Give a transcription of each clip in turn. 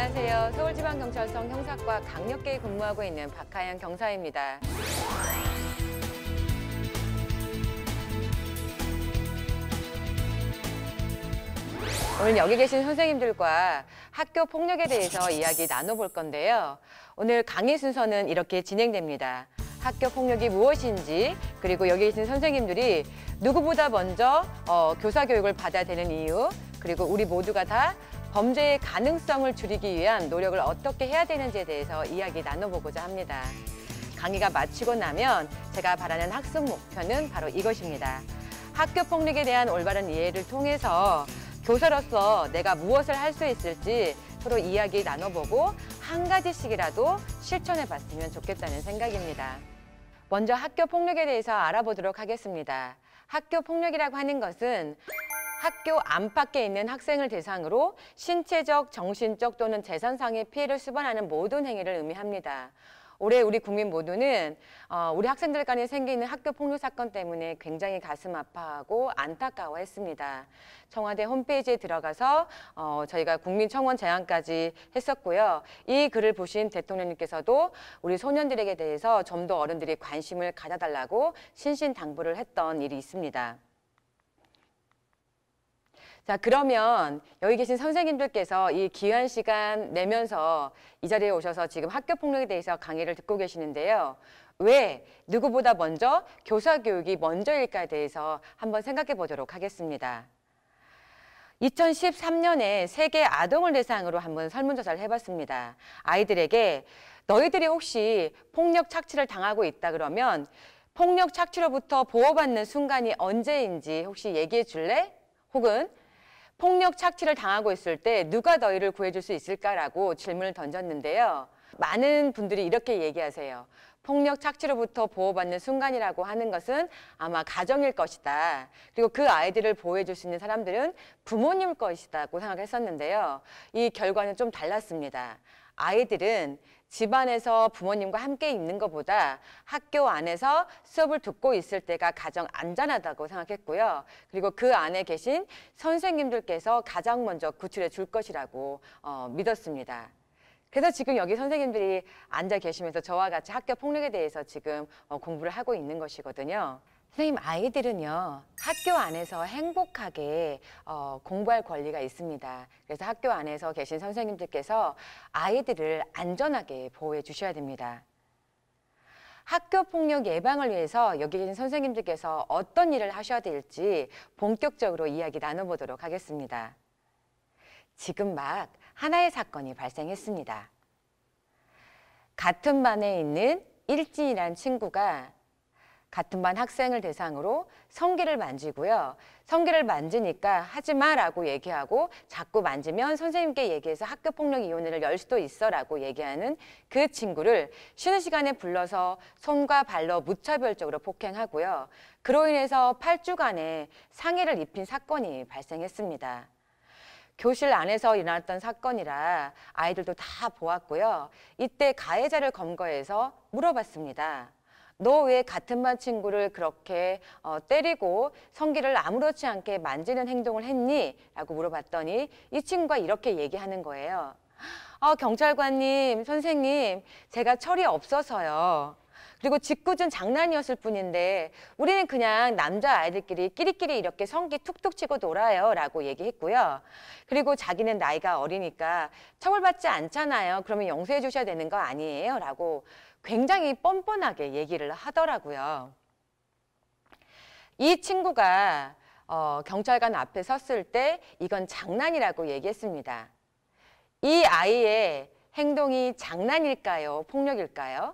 안녕하세요. 서울지방경찰청 형사과 강력계에 근무하고 있는 박하연 경사입니다. 오늘 여기 계신 선생님들과 학교 폭력에 대해서 이야기 나눠볼 건데요. 오늘 강의 순서는 이렇게 진행됩니다. 학교 폭력이 무엇인지, 그리고 여기 계신 선생님들이 누구보다 먼저 교사 교육을 받아야 되는 이유, 그리고 우리 모두가 다 범죄의 가능성을 줄이기 위한 노력을 어떻게 해야 되는지에 대해서 이야기 나눠보고자 합니다. 강의가 마치고 나면 제가 바라는 학습 목표는 바로 이것입니다. 학교 폭력에 대한 올바른 이해를 통해서 교사로서 내가 무엇을 할 수 있을지 서로 이야기 나눠보고 한 가지씩이라도 실천해 봤으면 좋겠다는 생각입니다. 먼저 학교 폭력에 대해서 알아보도록 하겠습니다. 학교 폭력이라고 하는 것은 학교 안팎에 있는 학생을 대상으로 신체적, 정신적 또는 재산상의 피해를 수반하는 모든 행위를 의미합니다. 올해 우리 국민 모두는 우리 학생들 간에 생기는 학교 폭력 사건 때문에 굉장히 가슴 아파하고 안타까워했습니다. 청와대 홈페이지에 들어가서 저희가 국민청원 제안까지 했었고요. 이 글을 보신 대통령님께서도 우리 소년들에게 대해서 좀 더 어른들이 관심을 가져달라고 신신당부를 했던 일이 있습니다. 자, 그러면 여기 계신 선생님들께서 이 귀한 시간 내면서 이 자리에 오셔서 지금 학교 폭력에 대해서 강의를 듣고 계시는데요. 왜 누구보다 먼저 교사 교육이 먼저일까에 대해서 한번 생각해 보도록 하겠습니다. 2013년에 세계 아동을 대상으로 한번 설문조사를 해봤습니다. 아이들에게 너희들이 혹시 폭력 착취를 당하고 있다 그러면 폭력 착취로부터 보호받는 순간이 언제인지 혹시 얘기해 줄래? 혹은 폭력 착취를 당하고 있을 때 누가 너희를 구해줄 수 있을까라고 질문을 던졌는데요. 많은 분들이 이렇게 얘기하세요. 폭력 착취로부터 보호받는 순간이라고 하는 것은 아마 가정일 것이다. 그리고 그 아이들을 보호해줄 수 있는 사람들은 부모님일 것이다고 생각했었는데요. 이 결과는 좀 달랐습니다. 아이들은 집안에서 부모님과 함께 있는 것보다 학교 안에서 수업을 듣고 있을 때가 가장 안전하다고 생각했고요. 그리고 그 안에 계신 선생님들께서 가장 먼저 구출해 줄 것이라고 믿었습니다. 그래서 지금 여기 선생님들이 앉아 계시면서 저와 같이 학교 폭력에 대해서 지금 공부를 하고 있는 것이거든요. 선생님, 아이들은요, 학교 안에서 행복하게 공부할 권리가 있습니다. 그래서 학교 안에서 계신 선생님들께서 아이들을 안전하게 보호해 주셔야 됩니다. 학교 폭력 예방을 위해서 여기 계신 선생님들께서 어떤 일을 하셔야 될지 본격적으로 이야기 나눠보도록 하겠습니다. 지금 막 하나의 사건이 발생했습니다. 같은 반에 있는 일진이라는 친구가 같은 반 학생을 대상으로 성기를 만지고요. 성기를 만지니까 하지 마라고 얘기하고 자꾸 만지면 선생님께 얘기해서 학교폭력위원회를 열 수도 있어 라고 얘기하는 그 친구를 쉬는 시간에 불러서 손과 발로 무차별적으로 폭행하고요. 그로 인해서 8주간의 상해를 입힌 사건이 발생했습니다. 교실 안에서 일어났던 사건이라 아이들도 다 보았고요. 이때 가해자를 검거해서 물어봤습니다. 너 왜 같은 반 친구를 그렇게 때리고 성기를 아무렇지 않게 만지는 행동을 했니? 라고 물어봤더니 이 친구가 이렇게 얘기하는 거예요. 경찰관님, 선생님, 제가 철이 없어서요. 그리고 짓궂은 장난이었을 뿐인데 우리는 그냥 남자아이들끼리 끼리끼리 이렇게 성기 툭툭 치고 놀아요 라고 얘기했고요. 그리고 자기는 나이가 어리니까 처벌받지 않잖아요. 그러면 용서해 주셔야 되는 거 아니에요? 라고 굉장히 뻔뻔하게 얘기를 하더라고요. 이 친구가 경찰관 앞에 섰을 때 이건 장난이라고 얘기했습니다. 이 아이의 행동이 장난일까요? 폭력일까요?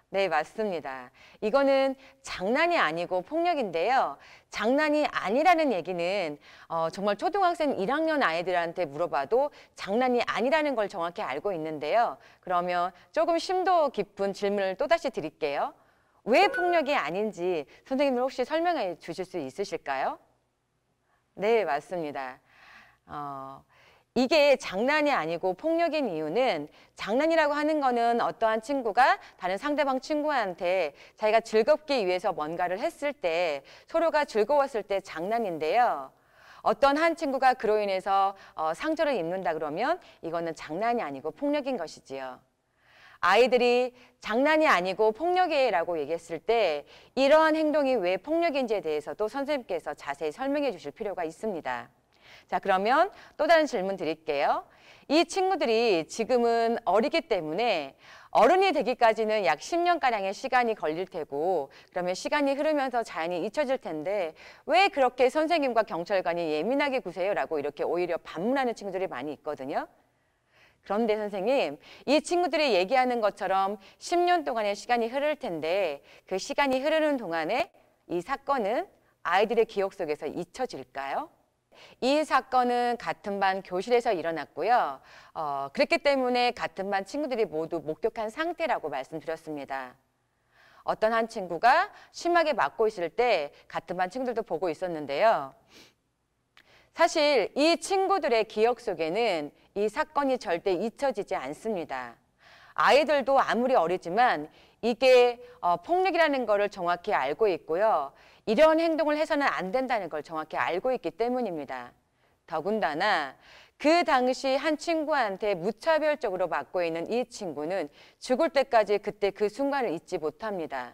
네, 맞습니다. 이거는 장난이 아니고 폭력인데요. 장난이 아니라는 얘기는 정말 초등학생 1학년 아이들한테 물어봐도 장난이 아니라는 걸 정확히 알고 있는데요. 그러면 조금 심도 깊은 질문을 또다시 드릴게요. 왜 폭력이 아닌지 선생님들 혹시 설명해 주실 수 있으실까요? 네, 맞습니다. 이게 장난이 아니고 폭력인 이유는 장난이라고 하는 거는 어떠한 친구가 다른 상대방 친구한테 자기가 즐겁기 위해서 뭔가를 했을 때 서로가 즐거웠을 때 장난인데요. 어떤 한 친구가 그로 인해서 상처를 입는다 그러면 이거는 장난이 아니고 폭력인 것이지요. 아이들이 장난이 아니고 폭력이라고 얘기했을 때 이러한 행동이 왜 폭력인지에 대해서도 선생님께서 자세히 설명해 주실 필요가 있습니다. 자, 그러면 또 다른 질문 드릴게요. 이 친구들이 지금은 어리기 때문에 어른이 되기까지는 약 10년가량의 시간이 걸릴 테고 그러면 시간이 흐르면서 자연히 잊혀질 텐데 왜 그렇게 선생님과 경찰관이 예민하게 구세요? 라고 이렇게 오히려 반문하는 친구들이 많이 있거든요. 그런데 선생님, 이 친구들이 얘기하는 것처럼 10년 동안의 시간이 흐를 텐데 그 시간이 흐르는 동안에 이 사건은 아이들의 기억 속에서 잊혀질까요? 이 사건은 같은 반 교실에서 일어났고요. 그렇기 때문에 같은 반 친구들이 모두 목격한 상태라고 말씀드렸습니다. 어떤 한 친구가 심하게 맞고 있을 때 같은 반 친구들도 보고 있었는데요. 사실 이 친구들의 기억 속에는 이 사건이 절대 잊혀지지 않습니다. 아이들도 아무리 어리지만 이게 폭력이라는 것을 정확히 알고 있고요. 이런 행동을 해서는 안 된다는 걸 정확히 알고 있기 때문입니다. 더군다나 그 당시 한 친구한테 무차별적으로 맞고 있는 이 친구는 죽을 때까지 그때 그 순간을 잊지 못합니다.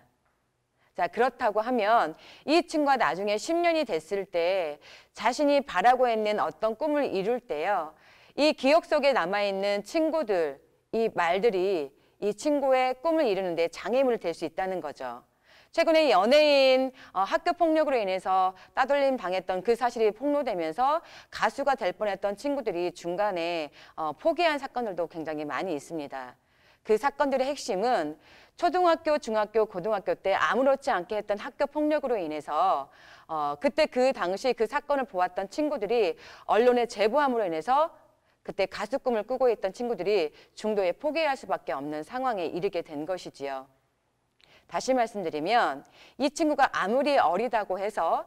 자, 그렇다고 하면 이 친구가 나중에 10년이 됐을 때 자신이 바라고 있는 어떤 꿈을 이룰 때요. 이 기억 속에 남아있는 친구들, 이 말들이 이 친구의 꿈을 이루는 데 장애물이 될 수 있다는 거죠. 최근에 연예인 학교 폭력으로 인해서 따돌림 당했던 그 사실이 폭로되면서 가수가 될 뻔했던 친구들이 중간에 포기한 사건들도 굉장히 많이 있습니다. 그 사건들의 핵심은 초등학교, 중학교, 고등학교 때 아무렇지 않게 했던 학교 폭력으로 인해서 그때 그 당시 그 사건을 보았던 친구들이 언론에 제보함으로 인해서 그때 가수 꿈을 꾸고 있던 친구들이 중도에 포기할 수밖에 없는 상황에 이르게 된 것이지요. 다시 말씀드리면 이 친구가 아무리 어리다고 해서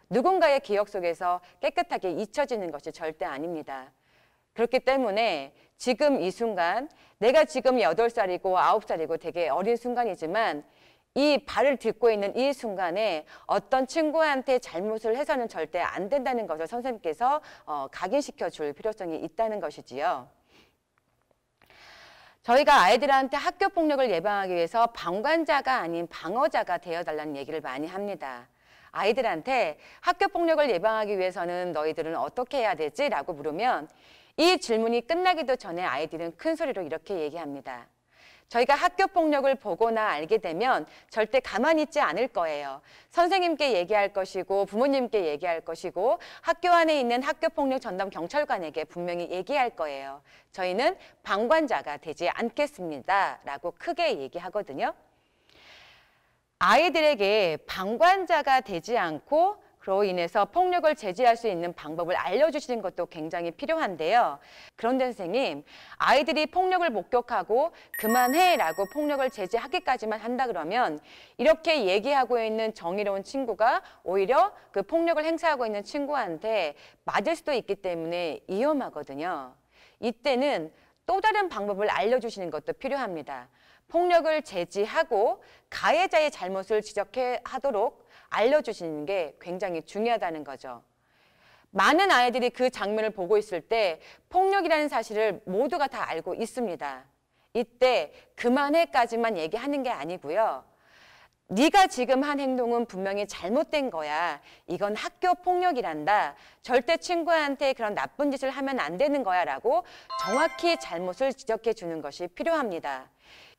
누군가의 기억 속에서 깨끗하게 잊혀지는 것이 절대 아닙니다. 그렇기 때문에 지금 이 순간 내가 지금 8살이고 9살이고 되게 어린 순간이지만 이 발을 딛고 있는 이 순간에 어떤 친구한테 잘못을 해서는 절대 안 된다는 것을 선생님께서 각인시켜 줄 필요성이 있다는 것이지요. 저희가 아이들한테 학교 폭력을 예방하기 위해서 방관자가 아닌 방어자가 되어달라는 얘기를 많이 합니다. 아이들한테 학교 폭력을 예방하기 위해서는 너희들은 어떻게 해야 되지? 라고 물으면 이 질문이 끝나기도 전에 아이들은 큰 소리로 이렇게 얘기합니다. 저희가 학교 폭력을 보거나 알게 되면 절대 가만히 있지 않을 거예요. 선생님께 얘기할 것이고 부모님께 얘기할 것이고 학교 안에 있는 학교 폭력 전담 경찰관에게 분명히 얘기할 거예요. 저희는 방관자가 되지 않겠습니다. 라고 크게 얘기하거든요. 아이들에게 방관자가 되지 않고 그로 인해서 폭력을 제지할 수 있는 방법을 알려주시는 것도 굉장히 필요한데요. 그런데 선생님, 아이들이 폭력을 목격하고 그만해라고 폭력을 제지하기까지만 한다 그러면 이렇게 얘기하고 있는 정의로운 친구가 오히려 그 폭력을 행사하고 있는 친구한테 맞을 수도 있기 때문에 위험하거든요. 이때는 또 다른 방법을 알려주시는 것도 필요합니다. 폭력을 제지하고 가해자의 잘못을 지적하도록 알려주시는 게 굉장히 중요하다는 거죠. 많은 아이들이 그 장면을 보고 있을 때 폭력이라는 사실을 모두가 다 알고 있습니다. 이때 그만해까지만 얘기하는 게 아니고요. 네가 지금 한 행동은 분명히 잘못된 거야. 이건 학교 폭력이란다. 절대 친구한테 그런 나쁜 짓을 하면 안 되는 거야 라고 정확히 잘못을 지적해 주는 것이 필요합니다.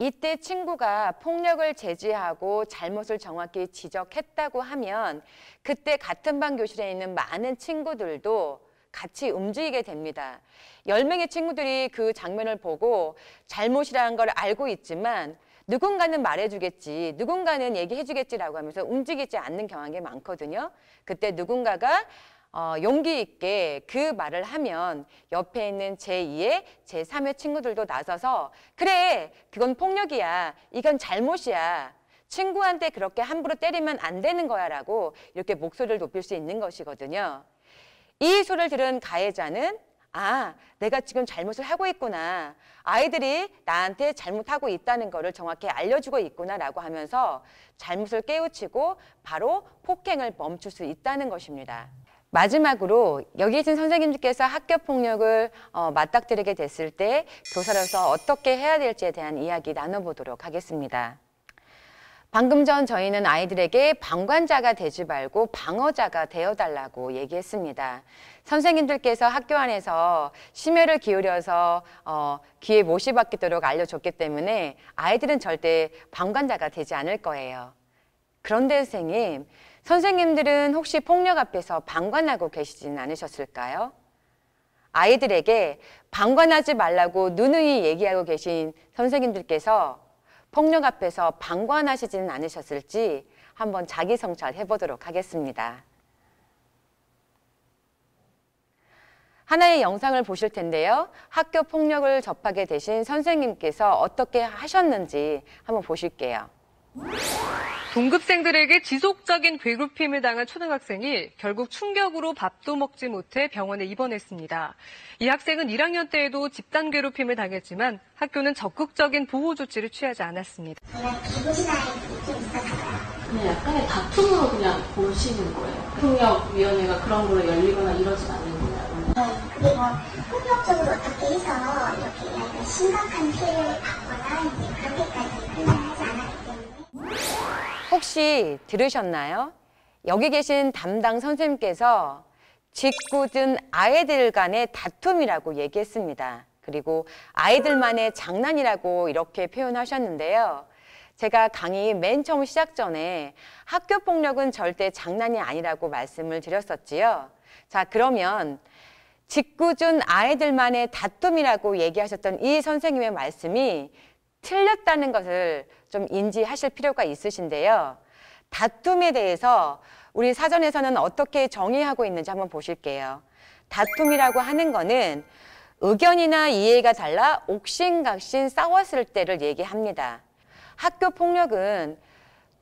이때 친구가 폭력을 제지하고 잘못을 정확히 지적했다고 하면 그때 같은 반 교실에 있는 많은 친구들도 같이 움직이게 됩니다. 10명의 친구들이 그 장면을 보고 잘못이라는 걸 알고 있지만 누군가는 말해주겠지, 누군가는 얘기해주겠지라고 하면서 움직이지 않는 경향이 많거든요. 그때 누군가가 용기 있게 그 말을 하면 옆에 있는 제2의, 제3의 친구들도 나서서 그래, 그건 폭력이야, 이건 잘못이야, 친구한테 그렇게 함부로 때리면 안 되는 거야 라고 이렇게 목소리를 높일 수 있는 것이거든요. 이 소리를 들은 가해자는 아, 내가 지금 잘못을 하고 있구나. 아이들이 나한테 잘못하고 있다는 것을 정확히 알려주고 있구나 라고 하면서 잘못을 깨우치고 바로 폭행을 멈출 수 있다는 것입니다. 마지막으로 여기 계신 선생님들께서 학교폭력을 맞닥뜨리게 됐을 때 교사로서 어떻게 해야 될지에 대한 이야기 나눠보도록 하겠습니다. 방금 전 저희는 아이들에게 방관자가 되지 말고 방어자가 되어달라고 얘기했습니다. 선생님들께서 학교 안에서 심혈을 기울여서 귀에 못이 박히도록 알려줬기 때문에 아이들은 절대 방관자가 되지 않을 거예요. 그런데 선생님들은 혹시 폭력 앞에서 방관하고 계시지는 않으셨을까요? 아이들에게 방관하지 말라고 누누이 얘기하고 계신 선생님들께서 폭력 앞에서 방관하시지는 않으셨을지 한번 자기 성찰해 보도록 하겠습니다. 하나의 영상을 보실 텐데요. 학교 폭력을 접하게 되신 선생님께서 어떻게 하셨는지 한번 보실게요. 동급생들에게 지속적인 괴롭힘을 당한 초등학생이 결국 충격으로 밥도 먹지 못해 병원에 입원했습니다. 이 학생은 1학년 때에도 집단 괴롭힘을 당했지만 학교는 적극적인 보호 조치를 취하지 않았습니다. 그냥 기분이나 좀 있었어요. 그냥 약간의 다툼으로 그냥 보시는 거예요. 폭력위원회가 그런 걸로 열리거나 이러진 않는 거예요. 그리고 폭력적으로 어떻게 해서 이렇게 약간 심각한 피해를 받거나 이제 그렇게까지 끝나지 않았기 때문에. 혹시 들으셨나요? 여기 계신 담당 선생님께서 짓궂은 아이들 간의 다툼이라고 얘기했습니다. 그리고 아이들만의 장난이라고 이렇게 표현하셨는데요. 제가 강의 맨 처음 시작 전에 학교 폭력은 절대 장난이 아니라고 말씀을 드렸었지요. 자, 그러면 짓궂은 아이들만의 다툼이라고 얘기하셨던 이 선생님의 말씀이 틀렸다는 것을 좀 인지하실 필요가 있으신데요. 다툼에 대해서 우리 사전에서는 어떻게 정의하고 있는지 한번 보실게요. 다툼이라고 하는 거는 의견이나 이해가 달라 옥신각신 싸웠을 때를 얘기합니다. 학교 폭력은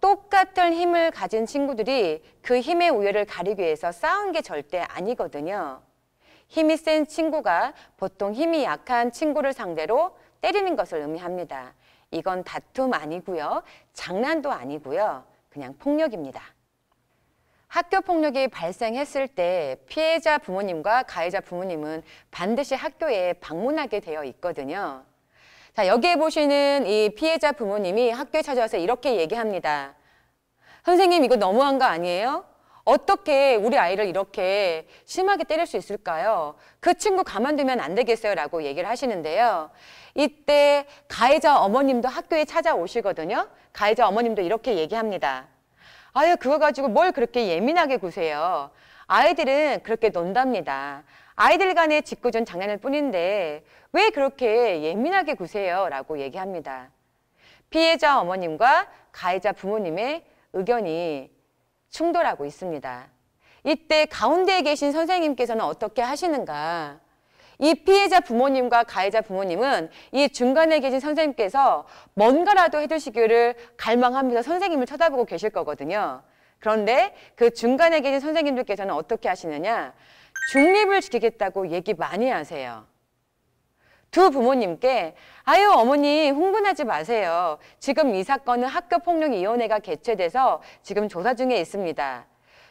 똑같은 힘을 가진 친구들이 그 힘의 우열을 가리기 위해서 싸운 게 절대 아니거든요. 힘이 센 친구가 보통 힘이 약한 친구를 상대로 때리는 것을 의미합니다. 이건 다툼 아니고요. 장난도 아니고요. 그냥 폭력입니다. 학교 폭력이 발생했을 때 피해자 부모님과 가해자 부모님은 반드시 학교에 방문하게 되어 있거든요. 자, 여기에 보시는 이 피해자 부모님이 학교에 찾아와서 이렇게 얘기합니다. 선생님, 이거 너무한 거 아니에요? 어떻게 우리 아이를 이렇게 심하게 때릴 수 있을까요? 그 친구 가만두면 안 되겠어요? 라고 얘기를 하시는데요. 이때 가해자 어머님도 학교에 찾아오시거든요. 가해자 어머님도 이렇게 얘기합니다. 아유, 그거 가지고 뭘 그렇게 예민하게 구세요. 아이들은 그렇게 논답니다. 아이들 간의 짓궂은 장난일 뿐인데 왜 그렇게 예민하게 구세요? 라고 얘기합니다. 피해자 어머님과 가해자 부모님의 의견이 충돌하고 있습니다. 이때 가운데에 계신 선생님께서는 어떻게 하시는가? 이 피해자 부모님과 가해자 부모님은 이 중간에 계신 선생님께서 뭔가라도 해주시기를 갈망하면서 선생님을 쳐다보고 계실 거거든요. 그런데 그 중간에 계신 선생님들께서는 어떻게 하시느냐? 중립을 지키겠다고 얘기 많이 하세요. 두 부모님께 아유 어머니 흥분하지 마세요. 지금 이 사건은 학교폭력위원회가 개최돼서 지금 조사 중에 있습니다.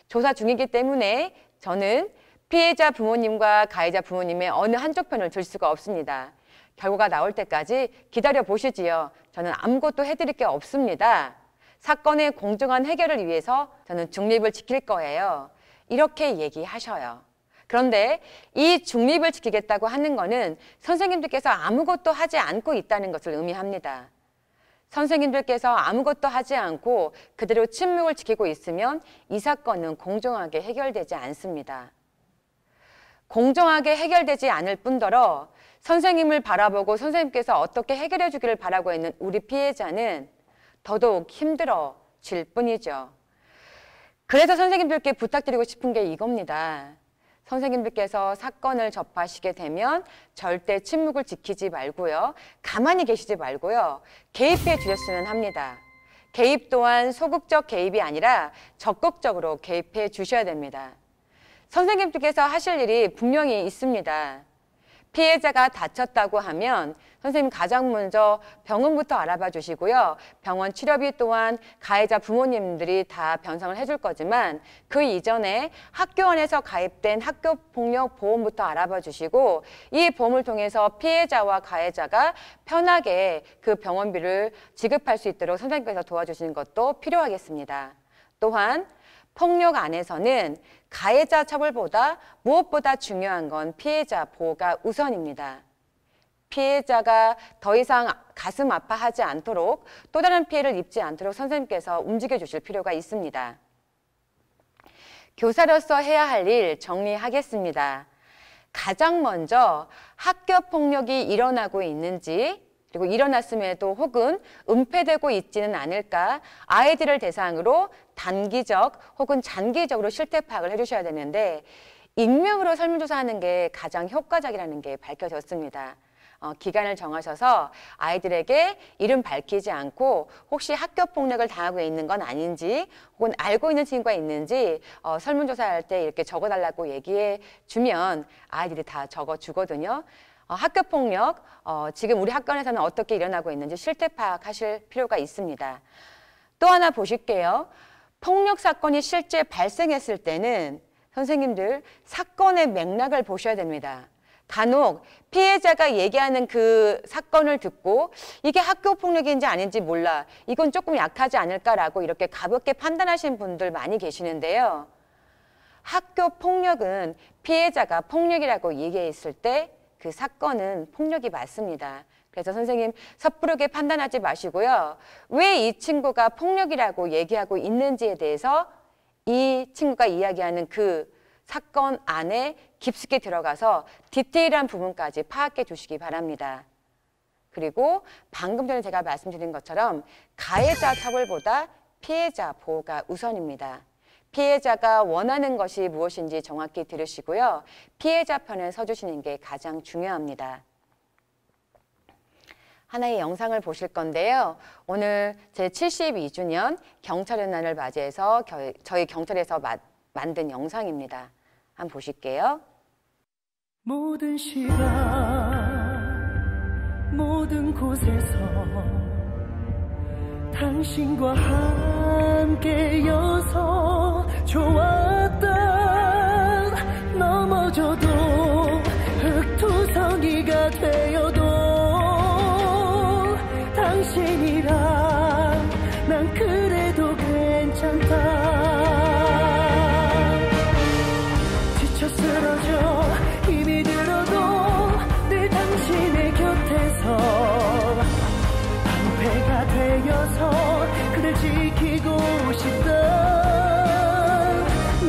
조사 중이기 때문에 저는 피해자 부모님과 가해자 부모님의 어느 한쪽 편을 들 수가 없습니다. 결과가 나올 때까지 기다려 보시지요. 저는 아무것도 해드릴 게 없습니다. 사건의 공정한 해결을 위해서 저는 중립을 지킬 거예요. 이렇게 얘기하셔요. 그런데 이 중립을 지키겠다고 하는 것은 선생님들께서 아무것도 하지 않고 있다는 것을 의미합니다. 선생님들께서 아무것도 하지 않고 그대로 침묵을 지키고 있으면 이 사건은 공정하게 해결되지 않습니다. 공정하게 해결되지 않을 뿐더러 선생님을 바라보고 선생님께서 어떻게 해결해 주기를 바라고 있는 우리 피해자는 더더욱 힘들어질 뿐이죠. 그래서 선생님들께 부탁드리고 싶은 게 이겁니다. 선생님들께서 사건을 접하시게 되면 절대 침묵을 지키지 말고요. 가만히 계시지 말고요. 개입해 주셨으면 합니다. 개입 또한 소극적 개입이 아니라 적극적으로 개입해 주셔야 됩니다. 선생님들께서 하실 일이 분명히 있습니다. 피해자가 다쳤다고 하면 선생님 가장 먼저 병원부터 알아봐 주시고요. 병원 치료비 또한 가해자 부모님들이 다 변상을 해줄 거지만 그 이전에 학교 안에서 가입된 학교폭력보험부터 알아봐 주시고 이 보험을 통해서 피해자와 가해자가 편하게 그 병원비를 지급할 수 있도록 선생님께서 도와주시는 것도 필요하겠습니다. 또한 폭력 안에서는 가해자 처벌보다 무엇보다 중요한 건 피해자 보호가 우선입니다. 피해자가 더 이상 가슴 아파하지 않도록 또 다른 피해를 입지 않도록 선생님께서 움직여 주실 필요가 있습니다. 교사로서 해야 할 일 정리하겠습니다. 가장 먼저 학교 폭력이 일어나고 있는지 그리고 일어났음에도 혹은 은폐되고 있지는 않을까 아이들을 대상으로 단기적 혹은 장기적으로 실태 파악을 해주셔야 되는데 익명으로 설문조사하는 게 가장 효과적이라는 게 밝혀졌습니다. 기간을 정하셔서 아이들에게 이름 밝히지 않고 혹시 학교 폭력을 당하고 있는 건 아닌지 혹은 알고 있는 친구가 있는지 설문조사할 때 이렇게 적어달라고 얘기해 주면 아이들이 다 적어주거든요. 학교 폭력, 지금 우리 학교 안에서는 어떻게 일어나고 있는지 실태 파악하실 필요가 있습니다. 또 하나 보실게요. 폭력 사건이 실제 발생했을 때는 선생님들 사건의 맥락을 보셔야 됩니다. 간혹 피해자가 얘기하는 그 사건을 듣고 이게 학교 폭력인지 아닌지 몰라. 이건 조금 약하지 않을까라고 이렇게 가볍게 판단하시는 분들 많이 계시는데요. 학교 폭력은 피해자가 폭력이라고 얘기했을 때 그 사건은 폭력이 맞습니다. 그래서 선생님 섣부르게 판단하지 마시고요. 왜 이 친구가 폭력이라고 얘기하고 있는지에 대해서 이 친구가 이야기하는 그 사건 안에 깊숙이 들어가서 디테일한 부분까지 파악해 주시기 바랍니다. 그리고 방금 전에 제가 말씀드린 것처럼 가해자 처벌보다 피해자 보호가 우선입니다. 피해자가 원하는 것이 무엇인지 정확히 들으시고요. 피해자 편에 서주시는 게 가장 중요합니다. 하나의 영상을 보실 건데요. 오늘 제72주년 경찰의 날을 맞이해서 저희 경찰에서 만든 영상입니다. 한번 보실게요. 모든 시간 모든 곳에서 당신과 함께여서 좋았던 넘어져도 흙투성이가 되어도 당신이랑 난 그래도 괜찮다. 지쳐 쓰러져 힘이 들어도 늘 당신의 곁에서 방패가 되어서 그를 지키고 싶다.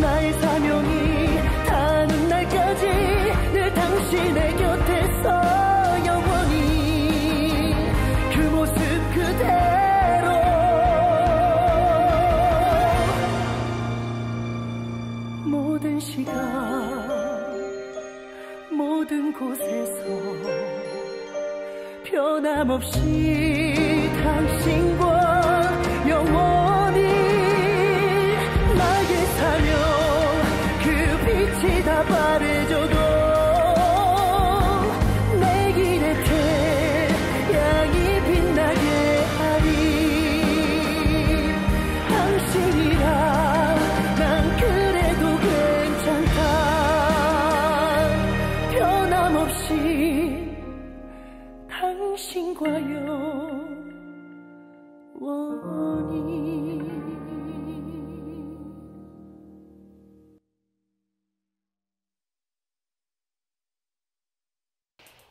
나의 사명이 닿는 날까지 늘 당신의 곁에서 영원히 그 모습 그대로 모든 시간 모든 곳에서 변함없이 당신과 영원히 나의 사명 그 빛이 다 바래져도 내 길의 태양이 빛나게 하리. 당신이랑 난 그래도 괜찮다. 변함없이 당신과 영원히.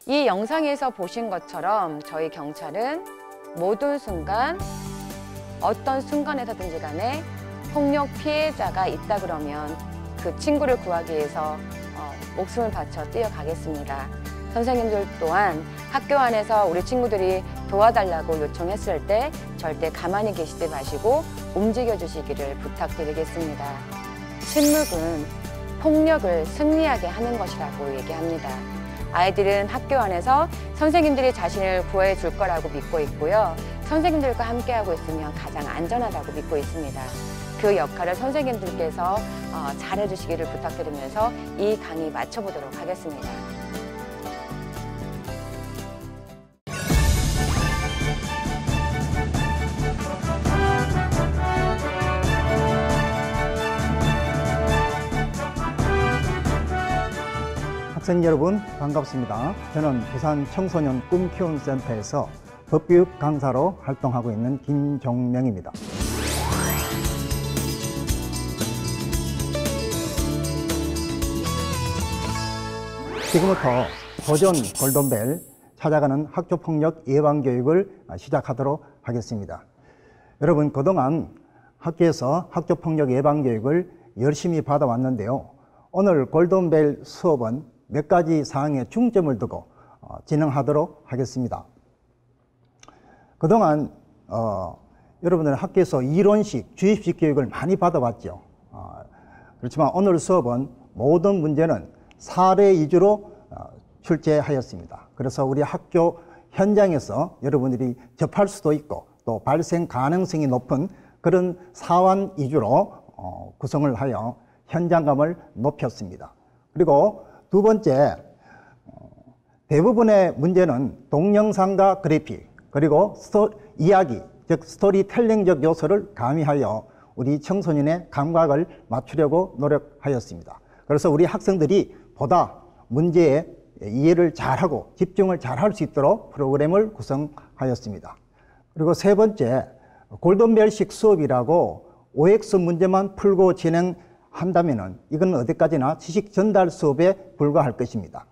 이 영상에서 보신 것처럼 저희 경찰은 모든 순간 어떤 순간에서든지 간에 폭력 피해자가 있다 그러면 그 친구를 구하기 위해서 목숨을 바쳐 뛰어가겠습니다. 선생님들 또한 학교 안에서 우리 친구들이 도와달라고 요청했을 때 절대 가만히 계시지 마시고 움직여 주시기를 부탁드리겠습니다. 침묵은 폭력을 승리하게 하는 것이라고 얘기합니다. 아이들은 학교 안에서 선생님들이 자신을 구해 줄 거라고 믿고 있고요. 선생님들과 함께하고 있으면 가장 안전하다고 믿고 있습니다. 그 역할을 선생님들께서 잘해 주시기를 부탁드리면서 이 강의 마쳐보도록 하겠습니다. 학생 여러분 반갑습니다. 저는 부산 청소년 꿈키운센터에서 법교육 강사로 활동하고 있는 김종명입니다. 지금부터 도전 골든벨 찾아가는 학교폭력 예방교육을 시작하도록 하겠습니다. 여러분, 그동안 학교에서 학교폭력 예방교육을 열심히 받아왔는데요. 오늘 골든벨 수업은 몇 가지 사항에 중점을 두고 진행하도록 하겠습니다. 그동안 여러분들 학교에서 이론식, 주입식 교육을 많이 받아왔죠. 그렇지만 오늘 수업은 모든 문제는 사례 위주로 출제하였습니다. 그래서 우리 학교 현장에서 여러분들이 접할 수도 있고 또 발생 가능성이 높은 그런 사안 위주로 구성을 하여 현장감을 높였습니다. 그리고 두 번째, 대부분의 문제는 동영상과 그래픽 그리고 이야기, 즉 스토리텔링적 요소를 가미하여 우리 청소년의 감각을 맞추려고 노력하였습니다. 그래서 우리 학생들이 보다 문제에 이해를 잘하고 집중을 잘할 수 있도록 프로그램을 구성하였습니다. 그리고 세 번째, 골든벨식 수업이라고 OX 문제만 풀고 진행한다면 이건 어디까지나 지식 전달 수업에 불과할 것입니다.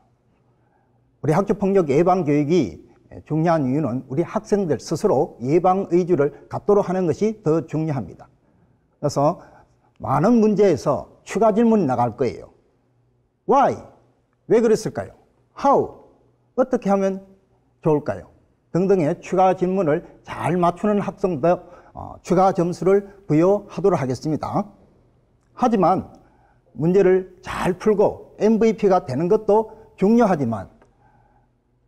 우리 학교폭력 예방교육이 중요한 이유는 우리 학생들 스스로 예방 의지를 갖도록 하는 것이 더 중요합니다. 그래서 많은 문제에서 추가 질문이 나갈 거예요. Why? 왜 그랬을까요? How? 어떻게 하면 좋을까요? 등등의 추가 질문을 잘 맞추는 학생들 추가 점수를 부여하도록 하겠습니다. 하지만 문제를 잘 풀고 MVP가 되는 것도 중요하지만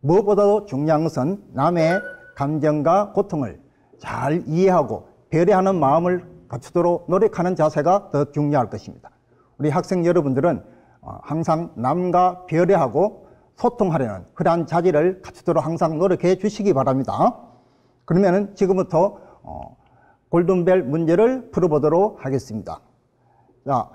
무엇보다도 중요한 것은 남의 감정과 고통을 잘 이해하고 배려하는 마음을 갖추도록 노력하는 자세가 더 중요할 것입니다. 우리 학생 여러분들은 항상 남과 배려하고 소통하려는 그러한 자질을 갖추도록 항상 노력해 주시기 바랍니다. 그러면 지금부터 골든벨 문제를 풀어보도록 하겠습니다. 자,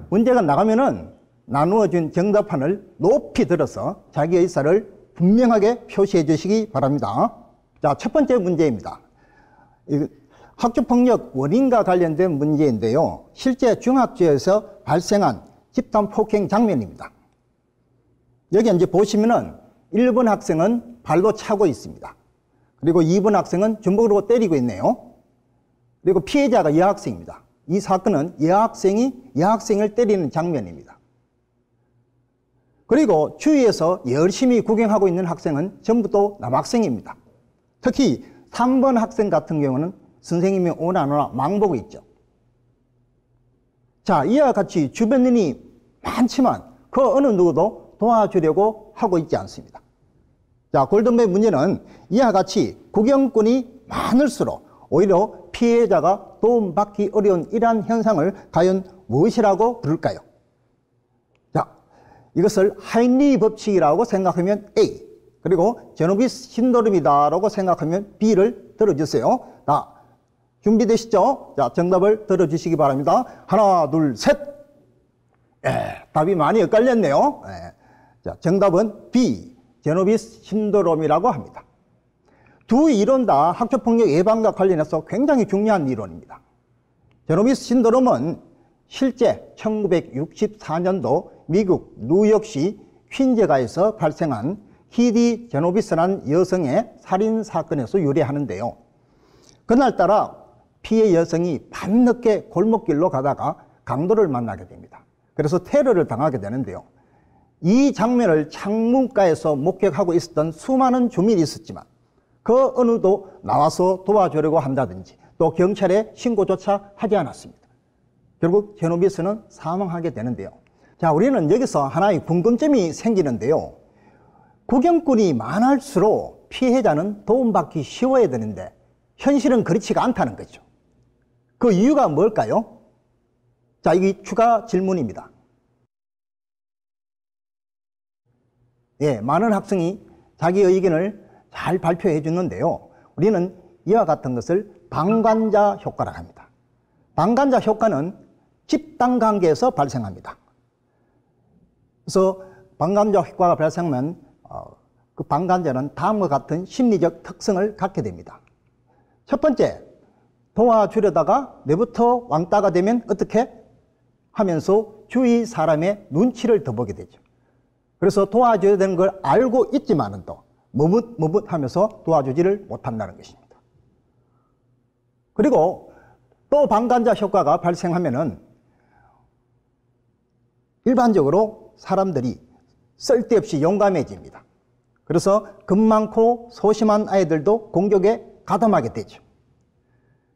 문제가 나가면은 나누어진 정답판을 높이 들어서 자기 의사를 분명하게 표시해 주시기 바랍니다. 자, 첫 번째 문제입니다. 학교폭력 원인과 관련된 문제인데요. 실제 중학교에서 발생한 집단 폭행 장면입니다. 여기 이제 보시면은 1번 학생은 발로 차고 있습니다. 그리고 2번 학생은 주먹으로 때리고 있네요. 그리고 피해자가 여학생입니다. 이 사건은 여학생이 여학생을 때리는 장면입니다. 그리고 주위에서 열심히 구경하고 있는 학생은 전부 또 남학생입니다. 특히 3번 학생 같은 경우는 선생님이 오나 안 오나 망보고 있죠. 자, 이와 같이 주변인이 많지만 그 어느 누구도 도와주려고 하고 있지 않습니다. 자, 골든벨 문제는 이와 같이 구경꾼이 많을수록 오히려 피해자가 도움받기 어려운 이러한 현상을 과연 무엇이라고 부를까요? 자, 이것을 하인리 법칙이라고 생각하면 A, 그리고 제노비스 신도름이다라고 생각하면 B를 들어주세요. 자, 준비되시죠? 자, 정답을 들어주시기 바랍니다. 하나, 둘, 셋. 답이 많이 엇갈렸네요. 자, 정답은 B, 제노비스 신도롬이라고 합니다. 두 이론 다 학교폭력 예방과 관련해서 굉장히 중요한 이론입니다. 제노비스 신도롬은 실제 1964년도 미국 뉴욕시 퀸즈가에서 발생한 키디 제노비스라는 여성의 살인 사건에서 유래하는데요. 그날따라 피해 여성이 밤늦게 골목길로 가다가 강도를 만나게 됩니다. 그래서 테러를 당하게 되는데요. 이 장면을 창문가에서 목격하고 있었던 수많은 주민이 있었지만 그 어느도 나와서 도와주려고 한다든지 또 경찰에 신고조차 하지 않았습니다. 결국 제노비스는 사망하게 되는데요. 자, 우리는 여기서 하나의 궁금점이 생기는데요. 구경꾼이 많을수록 피해자는 도움받기 쉬워야 되는데 현실은 그렇지가 않다는 거죠. 그 이유가 뭘까요? 자, 이게 추가 질문입니다. 예, 많은 학생이 자기 의견을 잘 발표해 주는데요. 우리는 이와 같은 것을 방관자 효과라고 합니다. 방관자 효과는 집단 관계에서 발생합니다. 그래서 방관자 효과가 발생하면 그 방관자는 다음과 같은 심리적 특성을 갖게 됩니다. 첫 번째, 도와주려다가 내부터 왕따가 되면 어떻게 하면서 주위 사람의 눈치를 더 보게 되죠. 그래서 도와줘야 되는 걸 알고 있지만은 또 머뭇머뭇하면서 도와주지를 못한다는 것입니다. 그리고 또 방관자 효과가 발생하면은 일반적으로 사람들이 쓸데없이 용감해집니다. 그래서 겁 많고 소심한 아이들도 공격에 가담하게 되죠.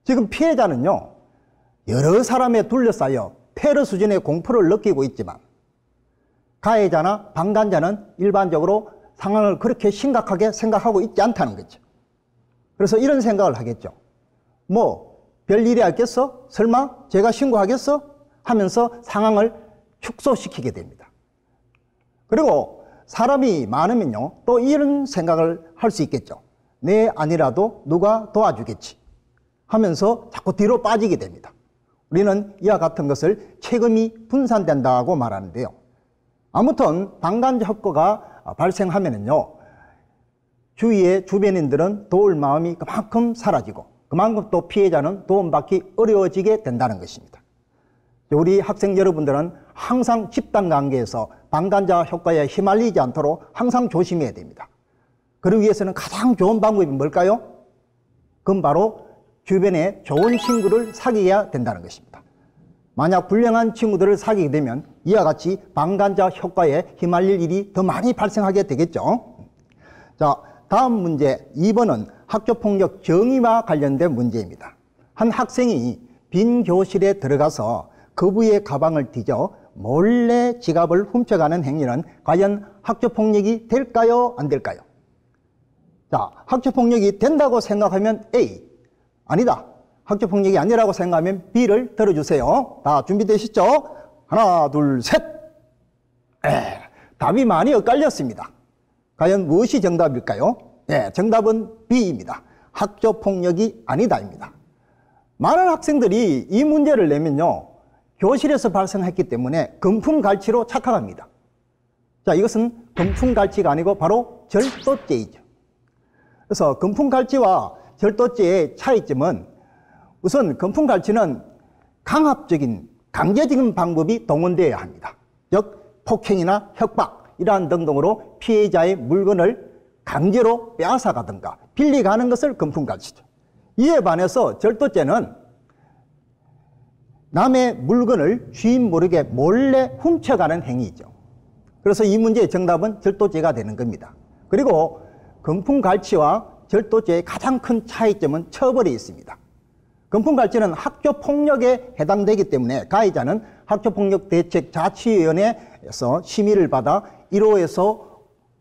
지금 피해자는요, 여러 사람에 둘러싸여 테러 수준의 공포를 느끼고 있지만 가해자나 방관자는 일반적으로 상황을 그렇게 심각하게 생각하고 있지 않다는 거죠. 그래서 이런 생각을 하겠죠. 뭐 별일이 있겠어? 설마 제가 신고하겠어? 하면서 상황을 축소시키게 됩니다. 그리고 사람이 많으면요, 또 이런 생각을 할 수 있겠죠. 내 아니라도 누가 도와주겠지 하면서 자꾸 뒤로 빠지게 됩니다. 우리는 이와 같은 것을 책임이 분산된다고 말하는데요. 아무튼 방관자 효과가 발생하면은요, 주위의 주변인들은 도울 마음이 그만큼 사라지고 그만큼 또 피해자는 도움받기 어려워지게 된다는 것입니다. 우리 학생 여러분들은 항상 집단관계에서 방관자 효과에 휘말리지 않도록 항상 조심해야 됩니다. 그러기 위해서는 가장 좋은 방법이 뭘까요? 그건 바로 주변에 좋은 친구를 사귀어야 된다는 것입니다. 만약 불량한 친구들을 사귀게 되면 이와 같이 방관자 효과에 휘말릴 일이 더 많이 발생하게 되겠죠. 자, 다음 문제 2번은 학교폭력 정의와 관련된 문제입니다. 한 학생이 빈 교실에 들어가서 거부의 가방을 뒤져 몰래 지갑을 훔쳐가는 행위는 과연 학교폭력이 될까요? 안 될까요? 자, 학교폭력이 된다고 생각하면 A, 아니다, 학교폭력이 아니라고 생각하면 B를 들어주세요. 다 준비되시죠? 하나, 둘, 셋. 답이 많이 엇갈렸습니다. 과연 무엇이 정답일까요? 네, 정답은 B입니다. 학교폭력이 아니다입니다. 많은 학생들이 이 문제를 내면요, 교실에서 발생했기 때문에 금품갈취로 착각합니다. 자, 이것은 금품갈취가 아니고 바로 절도죄이죠. 그래서 금품갈취와 절도죄의 차이점은 우선 금품갈취는 강압적인, 강제적인 방법이 동원되어야 합니다. 즉, 폭행이나 협박, 이러한 등등으로 피해자의 물건을 강제로 빼앗아가든가 빌려가는 것을 금품갈취죠. 이에 반해서 절도죄는 남의 물건을 주인 모르게 몰래 훔쳐가는 행위죠. 그래서 이 문제의 정답은 절도죄가 되는 겁니다. 그리고 금품갈취와 절도죄의 가장 큰 차이점은 처벌에 있습니다. 금품갈취는 학교폭력에 해당되기 때문에 가해자는 학교폭력대책자치위원회에서 심의를 받아 1호에서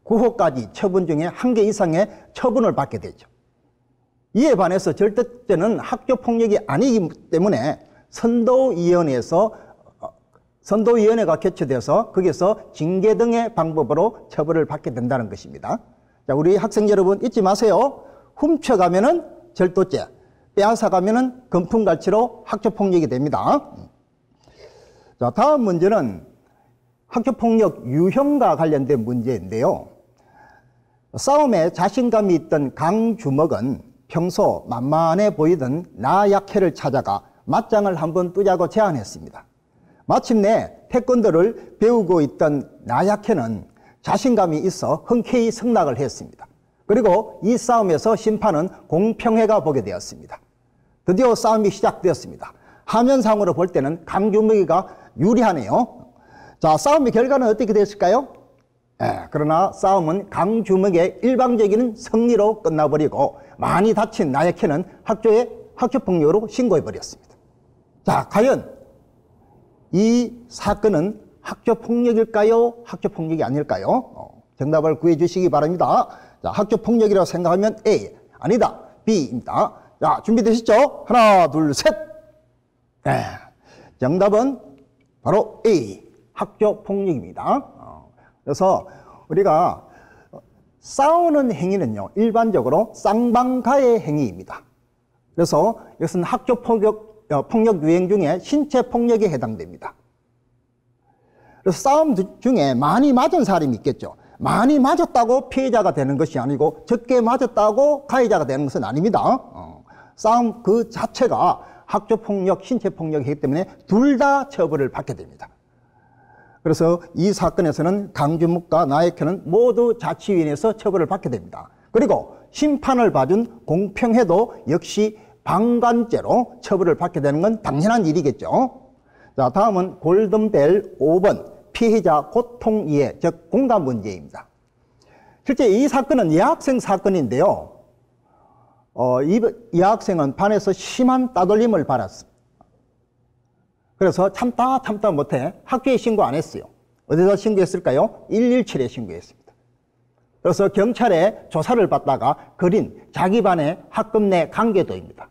9호까지 처분 중에 1개 이상의 처분을 받게 되죠. 이에 반해서 절도죄는 학교폭력이 아니기 때문에 선도위원회가 개최돼서 거기서 징계 등의 방법으로 처벌을 받게 된다는 것입니다. 자, 우리 학생 여러분 잊지 마세요. 훔쳐가면은 절도죄, 빼앗아가면은 금품갈취로 학교폭력이 됩니다. 자, 다음 문제는 학교폭력 유형과 관련된 문제인데요. 싸움에 자신감이 있던 강주먹은 평소 만만해 보이던 나약해를 찾아가 맞짱을 한번 뜨자고 제안했습니다. 마침내 태권도를 배우고 있던 나약해는 자신감이 있어 흔쾌히 승낙을 했습니다. 그리고 이 싸움에서 심판은 공평회가 보게 되었습니다. 드디어 싸움이 시작되었습니다. 화면상으로 볼 때는 강주먹이가 유리하네요. 자, 싸움의 결과는 어떻게 됐을까요? 그러나 싸움은 강주먹의 일방적인 승리로 끝나버리고 많이 다친 나약해는 학교폭력으로 신고해버렸습니다. 자, 과연 이 사건은 학교폭력일까요? 학교폭력이 아닐까요? 정답을 구해주시기 바랍니다. 자, 학교폭력이라고 생각하면 A, 아니다, B입니다. 자, 준비되시죠? 하나, 둘, 셋. 정답은 바로 A, 학교폭력입니다. 그래서 우리가 싸우는 행위는요, 일반적으로 쌍방가해 행위입니다. 그래서 이것은 학교폭력 유행 중에 신체폭력에 해당됩니다. 그래서 싸움 중에 많이 맞은 사람이 있겠죠. 많이 맞았다고 피해자가 되는 것이 아니고 적게 맞았다고 가해자가 되는 것은 아닙니다. 싸움 그 자체가 학교폭력, 신체폭력이기 때문에 둘 다 처벌을 받게 됩니다. 그래서 이 사건에서는 강준묵과 나혜현은 모두 자치위원회에서 처벌을 받게 됩니다. 그리고 심판을 봐준 공평회도 역시 방관죄로 처벌을 받게 되는 건 당연한 일이겠죠. 자, 다음은 골든벨 5번 피해자 고통 이해, 즉 공감 문제입니다. 실제 이 사건은 여학생 사건인데요. 이 여학생은 반에서 심한 따돌림을 받았습니다. 그래서 참다 못해 학교에 신고 안 했어요. 어디서 신고했을까요? 117에 신고했습니다. 그래서 경찰에 조사를 받다가 그린 자기 반의 학급 내 관계도입니다.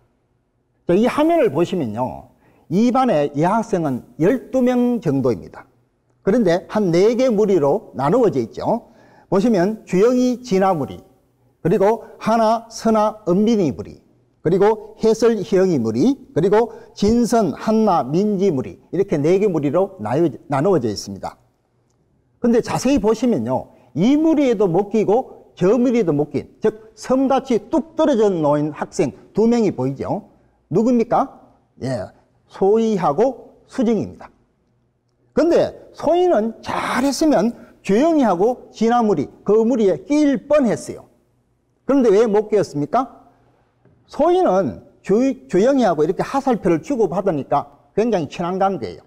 이 화면을 보시면요. 이 반의 여학생은 12명 정도입니다. 그런데 한 4개 무리로 나누어져 있죠. 보시면 주영이, 진아 무리, 그리고 하나, 선아, 은빈이 무리, 그리고 해설, 희영이 무리, 그리고 진선, 한나, 민지 무리, 이렇게 4개 무리로 나누어져 있습니다. 근데 자세히 보시면요. 이 무리에도 못 끼고 저 무리에도 못 낀, 즉 섬같이 뚝 떨어져 놓은 학생 2명이 보이죠. 누굽니까? 예, 소희하고 수정입니다. 근데 소희는 잘했으면 주영이하고 진아 무리, 그 무리에 끼일 뻔했어요. 그런데 왜 못 끼었습니까? 소희는 주영이하고 이렇게 하살표를 주고받으니까 굉장히 친한 관계예요.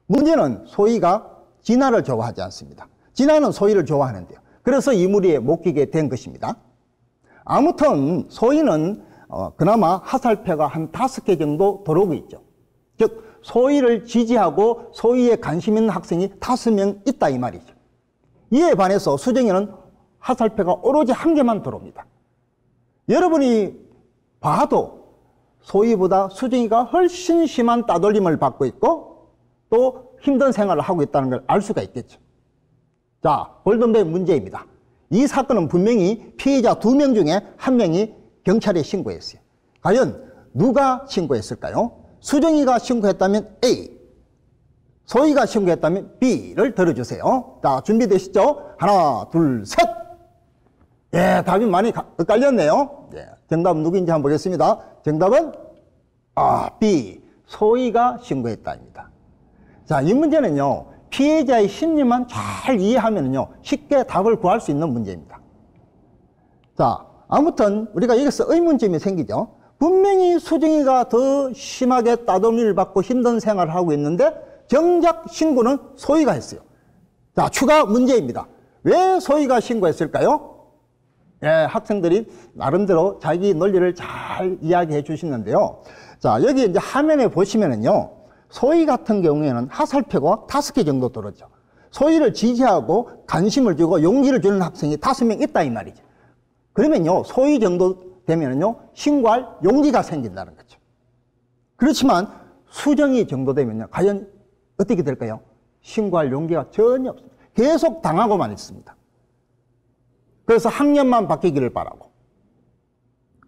문제는 소희가 진아를 좋아하지 않습니다. 진아는 소희를 좋아하는데요. 그래서 이 무리에 못 끼게 된 것입니다. 아무튼 소희는 그나마 하살표가 한 5개 정도 들어오고 있죠. 즉 소희를 지지하고 소희에 관심 있는 학생이 5명 있다 이 말이죠. 이에 반해서 수정이는 하살표가 오로지 1개만 들어옵니다. 여러분이 봐도 소희보다 수정이가 훨씬 심한 따돌림을 받고 있고 또 힘든 생활을 하고 있다는 걸 알 수가 있겠죠. 자, 골든벨 문제입니다. 이 사건은 분명히 피해자 2명 중에 1명이 경찰에 신고했어요. 과연 누가 신고했을까요? 수정이가 신고했다면 A, 소희가 신고했다면 B를 들어주세요. 자, 준비되시죠? 하나, 둘, 셋! 예, 답이 많이 헷갈렸네요. 예, 정답은 누구인지 한번 보겠습니다. 정답은 B, 소희가 신고했다입니다. 자, 이 문제는요, 피해자의 심리만 잘 이해하면요, 쉽게 답을 구할 수 있는 문제입니다. 자, 아무튼 우리가 여기서 의문점이 생기죠. 분명히 수정이가 더 심하게 따돌림을 받고 힘든 생활을 하고 있는데 정작 신고는 소희가 했어요. 자, 추가 문제입니다. 왜 소희가 신고했을까요? 예, 학생들이 나름대로 자기 논리를 잘 이야기해 주시는데요. 자, 여기 이제 화면에 보시면은요, 소희 같은 경우에는 하살표가 5개 정도 들었죠. 소희를 지지하고 관심을 주고 용기를 주는 학생이 5명 있다 이 말이죠. 그러면요, 소희 정도 되면은요, 신고할 용기가 생긴다는 거죠. 그렇지만 수정이 정도 되면요, 과연 어떻게 될까요? 신고할 용기가 전혀 없습니다. 계속 당하고만 있습니다. 그래서 학년만 바뀌기를 바라고.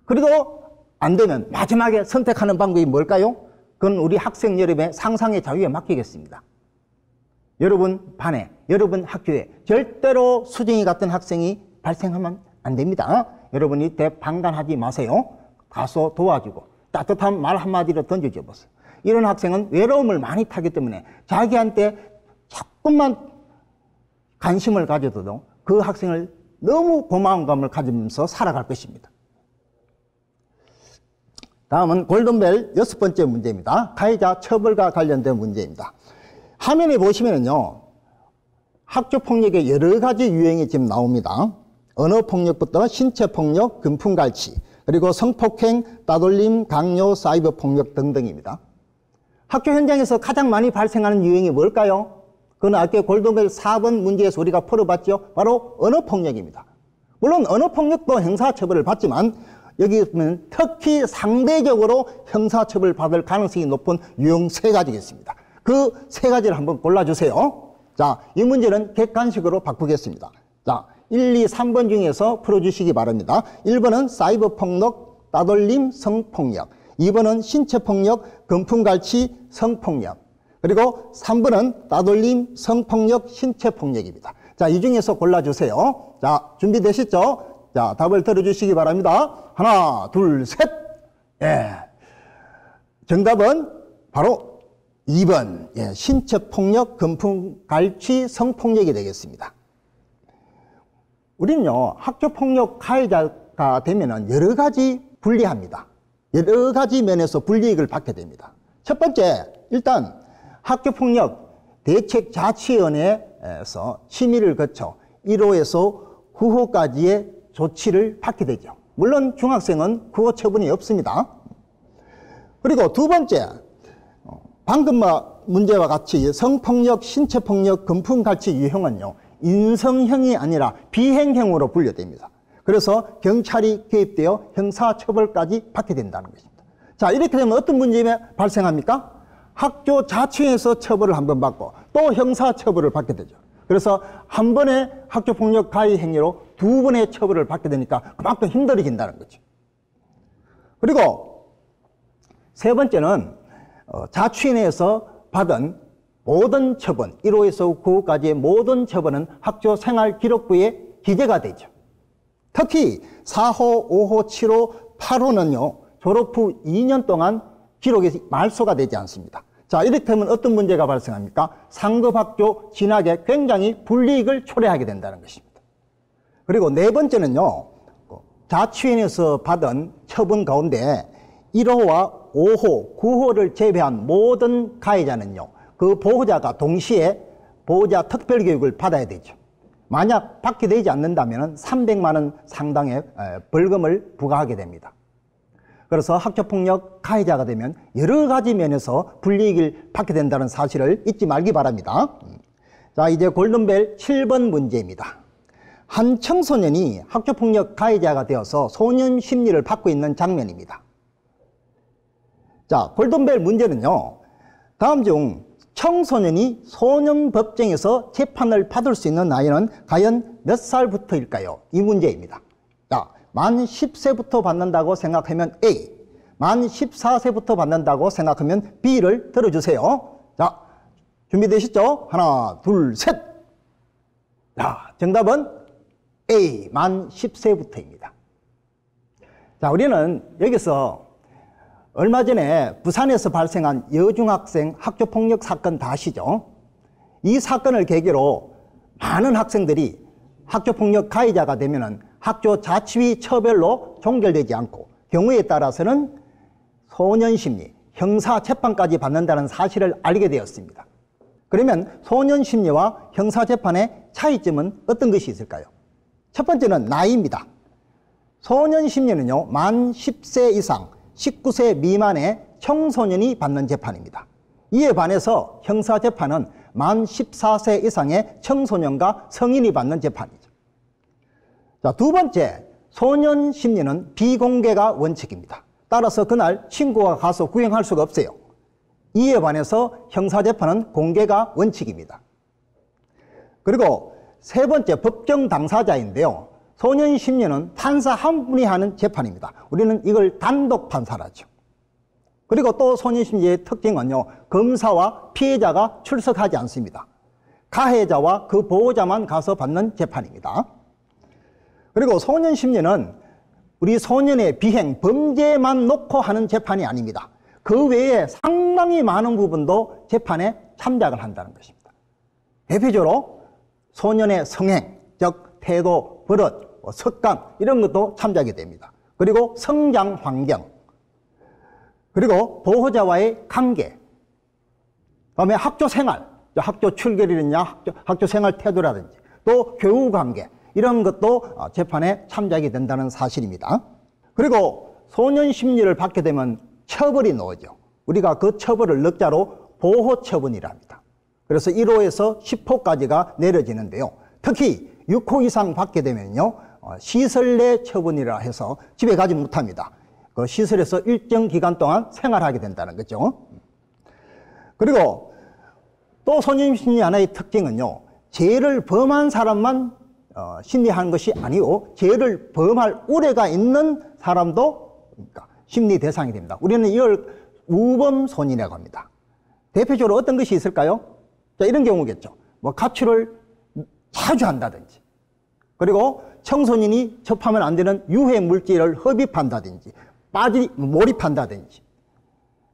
그래도 안 되면 마지막에 선택하는 방법이 뭘까요? 그건 우리 학생 여러분의 상상의 자유에 맡기겠습니다. 여러분 반에, 여러분 학교에 절대로 수정이 같은 학생이 발생하면 안 됩니다. 여러분이 대방관하지 마세요. 가서 도와주고 따뜻한 말 한마디로 던져줘 보세요. 이런 학생은 외로움을 많이 타기 때문에 자기한테 조금만 관심을 가져도 그 학생을 너무 고마운 감을 가지면서 살아갈 것입니다. 다음은 골든벨 6번째 문제입니다. 가해자 처벌과 관련된 문제입니다. 화면에 보시면은요, 학교폭력의 여러 가지 유형이 지금 나옵니다. 언어폭력부터 신체폭력, 금품갈취, 그리고 성폭행, 따돌림, 강요, 사이버폭력 등등입니다. 학교 현장에서 가장 많이 발생하는 유형이 뭘까요? 그건 아까 골든벨 4번 문제에서 우리가 풀어봤죠. 바로 언어폭력입니다. 물론 언어폭력도 형사처벌을 받지만 여기 보면 특히 상대적으로 형사처벌을 받을 가능성이 높은 유형 3가지가 있습니다. 그 3가지를 한번 골라주세요. 자, 이 문제는 객관식으로 바꾸겠습니다. 자, 1, 2, 3번 중에서 풀어주시기 바랍니다. 1번은 사이버폭력, 따돌림, 성폭력. 2번은 신체폭력, 금품갈취, 성폭력. 그리고 3번은 따돌림, 성폭력, 신체폭력입니다. 자, 이 중에서 골라주세요. 자, 준비되시죠? 자, 답을 들어주시기 바랍니다. 하나, 둘, 셋. 예. 정답은 바로 2번. 예, 신체폭력, 금품갈취, 성폭력이 되겠습니다. 우리는요, 학교폭력 가해자가 되면은 여러 가지 불리합니다. 여러 가지 면에서 불이익을 받게 됩니다. 첫 번째, 일단 학교폭력 대책자치위원회에서 심의를 거쳐 1호에서 9호까지의 조치를 받게 되죠. 물론 중학생은 구호 처분이 없습니다. 그리고 두 번째, 방금 문제와 같이 성폭력, 신체폭력, 금품갈취 유형은요, 인성형이 아니라 비행형으로 분류됩니다. 그래서 경찰이 개입되어 형사처벌까지 받게 된다는 것입니다. 자, 이렇게 되면 어떤 문제가 발생합니까? 학교 자치에서 처벌을 한 번 받고 또 형사처벌을 받게 되죠. 그래서 한 번의 학교폭력 가해 행위로 두 번의 처벌을 받게 되니까 그만큼 힘들어진다는 거죠. 그리고 세 번째는 자치위원회에서 받은 모든 처분, 1호에서 9호까지의 모든 처분은 학교 생활기록부에 기재가 되죠. 특히 4호, 5호, 7호, 8호는요, 졸업 후 2년 동안 기록이 말소가 되지 않습니다. 자, 이렇게 되면 어떤 문제가 발생합니까? 상급학교 진학에 굉장히 불이익을 초래하게 된다는 것입니다. 그리고 네 번째는요, 자치위원회에서 받은 처분 가운데 1호와 5호, 9호를 제외한 모든 가해자는요, 그 보호자가 동시에 보호자 특별교육을 받아야 되죠. 만약 받게 되지 않는다면 300만 원 상당의 벌금을 부과하게 됩니다. 그래서 학교폭력 가해자가 되면 여러 가지 면에서 불이익을 받게 된다는 사실을 잊지 말기 바랍니다. 자, 이제 골든벨 7번 문제입니다. 한 청소년이 학교폭력 가해자가 되어서 소년 심리를 받고 있는 장면입니다. 자, 골든벨 문제는요, 다음 중 청소년이 소년법정에서 재판을 받을 수 있는 나이는 과연 몇 살부터일까요? 이 문제입니다. 자, 만 10세부터 받는다고 생각하면 A, 만 14세부터 받는다고 생각하면 B를 들어주세요. 자, 준비되시죠? 하나, 둘, 셋. 자, 정답은 A, 만 10세부터입니다. 자, 우리는 여기서 얼마 전에 부산에서 발생한 여중학생 학교폭력 사건 다 아시죠? 이 사건을 계기로 많은 학생들이 학교폭력 가해자가 되면은 학교 자치위 처벌로 종결되지 않고 경우에 따라서는 소년심리, 형사재판까지 받는다는 사실을 알게 되었습니다. 그러면 소년심리와 형사재판의 차이점은 어떤 것이 있을까요? 첫 번째는 나이입니다. 소년심리는요, 만 10세 이상 19세 미만의 청소년이 받는 재판입니다. 이에 반해서 형사재판은 만 14세 이상의 청소년과 성인이 받는 재판이죠. 자, 두 번째, 소년심리는 비공개가 원칙입니다. 따라서 그날 친구가 가서 구경할 수가 없어요. 이에 반해서 형사재판은 공개가 원칙입니다. 그리고 세 번째, 법정 당사자인데요, 소년심리는 판사 한 분이 하는 재판입니다. 우리는 이걸 단독 판사라죠. 그리고 또 소년심리의 특징은요, 검사와 피해자가 출석하지 않습니다. 가해자와 그 보호자만 가서 받는 재판입니다. 그리고 소년심리는 우리 소년의 비행, 범죄만 놓고 하는 재판이 아닙니다. 그 외에 상당히 많은 부분도 재판에 참작을 한다는 것입니다. 대표적으로 소년의 성행, 즉 태도, 버릇, 습관 이런 것도 참작이 됩니다. 그리고 성장 환경, 그리고 보호자와의 관계, 그다음에 학교 생활, 학교 출결이냐, 학교 생활 태도라든지 또 교우 관계 이런 것도 재판에 참작이 된다는 사실입니다. 그리고 소년 심리를 받게 되면 처벌이 나오죠. 우리가 그 처벌을 넉자로 보호처분이라 합니다. 그래서 1호에서 10호까지가 내려지는데요. 특히 6호 이상 받게 되면요, 시설 내 처분이라 해서 집에 가지 못합니다. 그 시설에서 일정 기간 동안 생활하게 된다는 거죠. 그리고 또 소년 심리 하나의 특징은요, 죄를 범한 사람만 심리하는 것이 아니고 죄를 범할 우려가 있는 사람도 심리 대상이 됩니다. 우리는 이걸 우범손이라고 합니다. 대표적으로 어떤 것이 있을까요? 자, 이런 경우겠죠. 뭐 가출을 자주 한다든지, 그리고 청소년이 접하면 안 되는 유해 물질을 흡입한다든지, 몰입한다든지,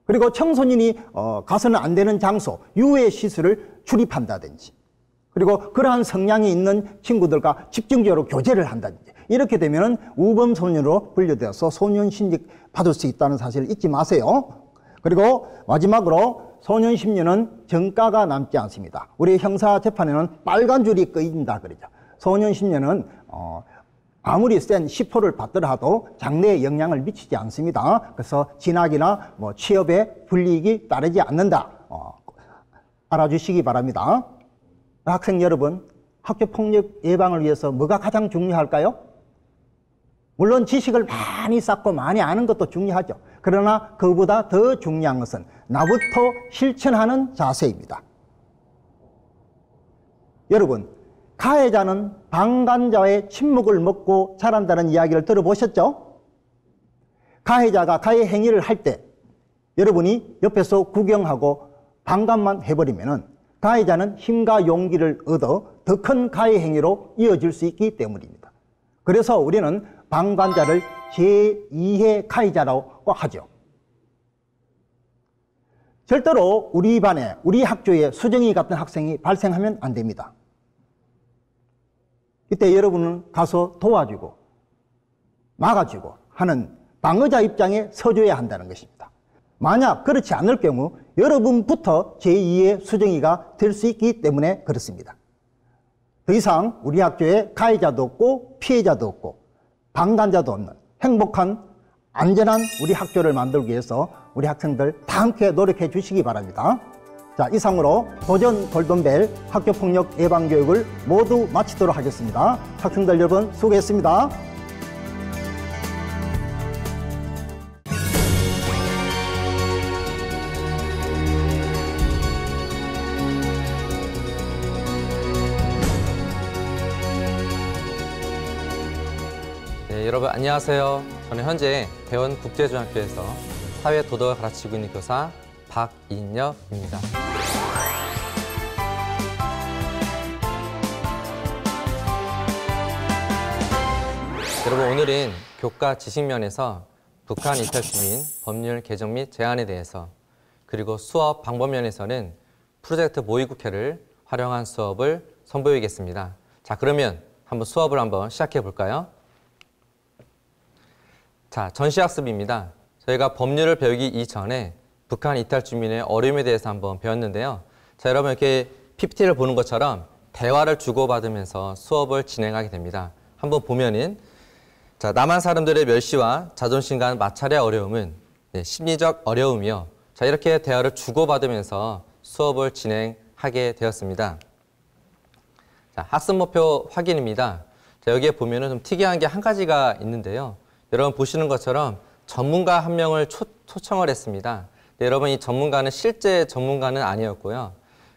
그리고 청소년이 가서는 안 되는 장소, 유해 시설을 출입한다든지, 그리고 그러한 성향이 있는 친구들과 집중적으로 교제를 한다든지, 이렇게 되면 우범소년으로 분류되어서 소년심리 받을 수 있다는 사실을 잊지 마세요. 그리고 마지막으로 소년심리는 정가가 남지 않습니다. 우리 형사재판에는 빨간 줄이 꺼진다 그러죠. 소년심리는 아무리 센 시포를 받더라도 장래에 영향을 미치지 않습니다. 그래서 진학이나 뭐 취업에 불이익이 따르지 않는다. 알아주시기 바랍니다. 학생 여러분, 학교폭력 예방을 위해서 뭐가 가장 중요할까요? 물론 지식을 많이 쌓고 많이 아는 것도 중요하죠. 그러나 그보다 더 중요한 것은 나부터 실천하는 자세입니다. 여러분, 가해자는 방관자의 침묵을 먹고 자란다는 이야기를 들어보셨죠? 가해자가 가해 행위를 할 때 여러분이 옆에서 구경하고 방관만 해버리면 가해자는 힘과 용기를 얻어 더 큰 가해 행위로 이어질 수 있기 때문입니다. 그래서 우리는 방관자를 제2의 가해자라고 하죠. 절대로 우리 반에, 우리 학교에 수정이 같은 학생이 발생하면 안 됩니다. 이때 여러분은 가서 도와주고 막아주고 하는 방어자 입장에 서줘야 한다는 것입니다. 만약 그렇지 않을 경우 여러분부터 제2의 수정이가 될 수 있기 때문에 그렇습니다. 더 이상 우리 학교에 가해자도 없고 피해자도 없고 방관자도 없는 행복한 안전한 우리 학교를 만들기 위해서 우리 학생들 다 함께 노력해 주시기 바랍니다. 자, 이상으로 도전 골든벨 학교폭력 예방교육을 모두 마치도록 하겠습니다. 학생들 여러분 수고했습니다. 네, 여러분 안녕하세요. 저는 현재 대원국제중학교에서 사회도덕을 가르치고 있는 교사 박인혁입니다. 여러분, 오늘은 교과 지식면에서 북한 이탈 주민 법률 개정 및 제한에 대해서, 그리고 수업 방법면에서는 프로젝트 모의국회를 활용한 수업을 선보이겠습니다. 자, 그러면 한번 수업을 한번 시작해 볼까요? 자, 전시학습입니다. 저희가 법률을 배우기 이전에 북한 이탈 주민의 어려움에 대해서 한번 배웠는데요. 자, 여러분 이렇게 PPT를 보는 것처럼 대화를 주고받으면서 수업을 진행하게 됩니다. 한번 보면은, 자, 남한 사람들의 멸시와 자존심 간 마찰의 어려움은 심리적 어려움이요. 자, 이렇게 대화를 주고받으면서 수업을 진행하게 되었습니다. 자, 학습 목표 확인입니다. 자, 여기에 보면은 좀 특이한 게 한 가지가 있는데요. 여러분 보시는 것처럼 전문가 한 명을 초청을 했습니다. 여러분, 이 전문가는 실제 전문가는 아니었고요.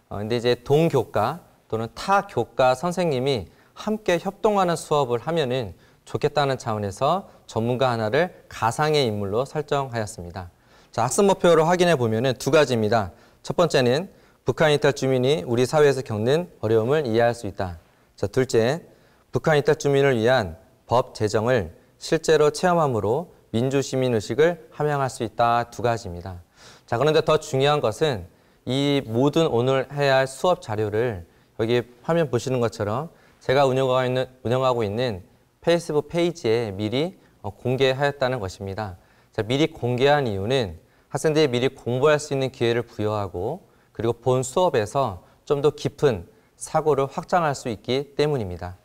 근데 이제 동교과 또는 타 교과 선생님이 함께 협동하는 수업을 하면은 좋겠다는 차원에서 전문가 하나를 가상의 인물로 설정하였습니다. 자, 학습 목표를 확인해 보면은 두 가지입니다. 첫 번째는 북한 이탈 주민이 우리 사회에서 겪는 어려움을 이해할 수 있다. 자, 둘째, 북한 이탈 주민을 위한 법 제정을 실제로 체험함으로 민주시민의식을 함양할 수 있다. 두 가지입니다. 자, 그런데 더 중요한 것은 이 모든 오늘 해야 할 수업 자료를 여기 화면 보시는 것처럼 제가 운영하고 있는 페이스북 페이지에 미리 공개하였다는 것입니다. 자, 미리 공개한 이유는 학생들이 미리 공부할 수 있는 기회를 부여하고, 그리고 본 수업에서 좀 더 깊은 사고를 확장할 수 있기 때문입니다.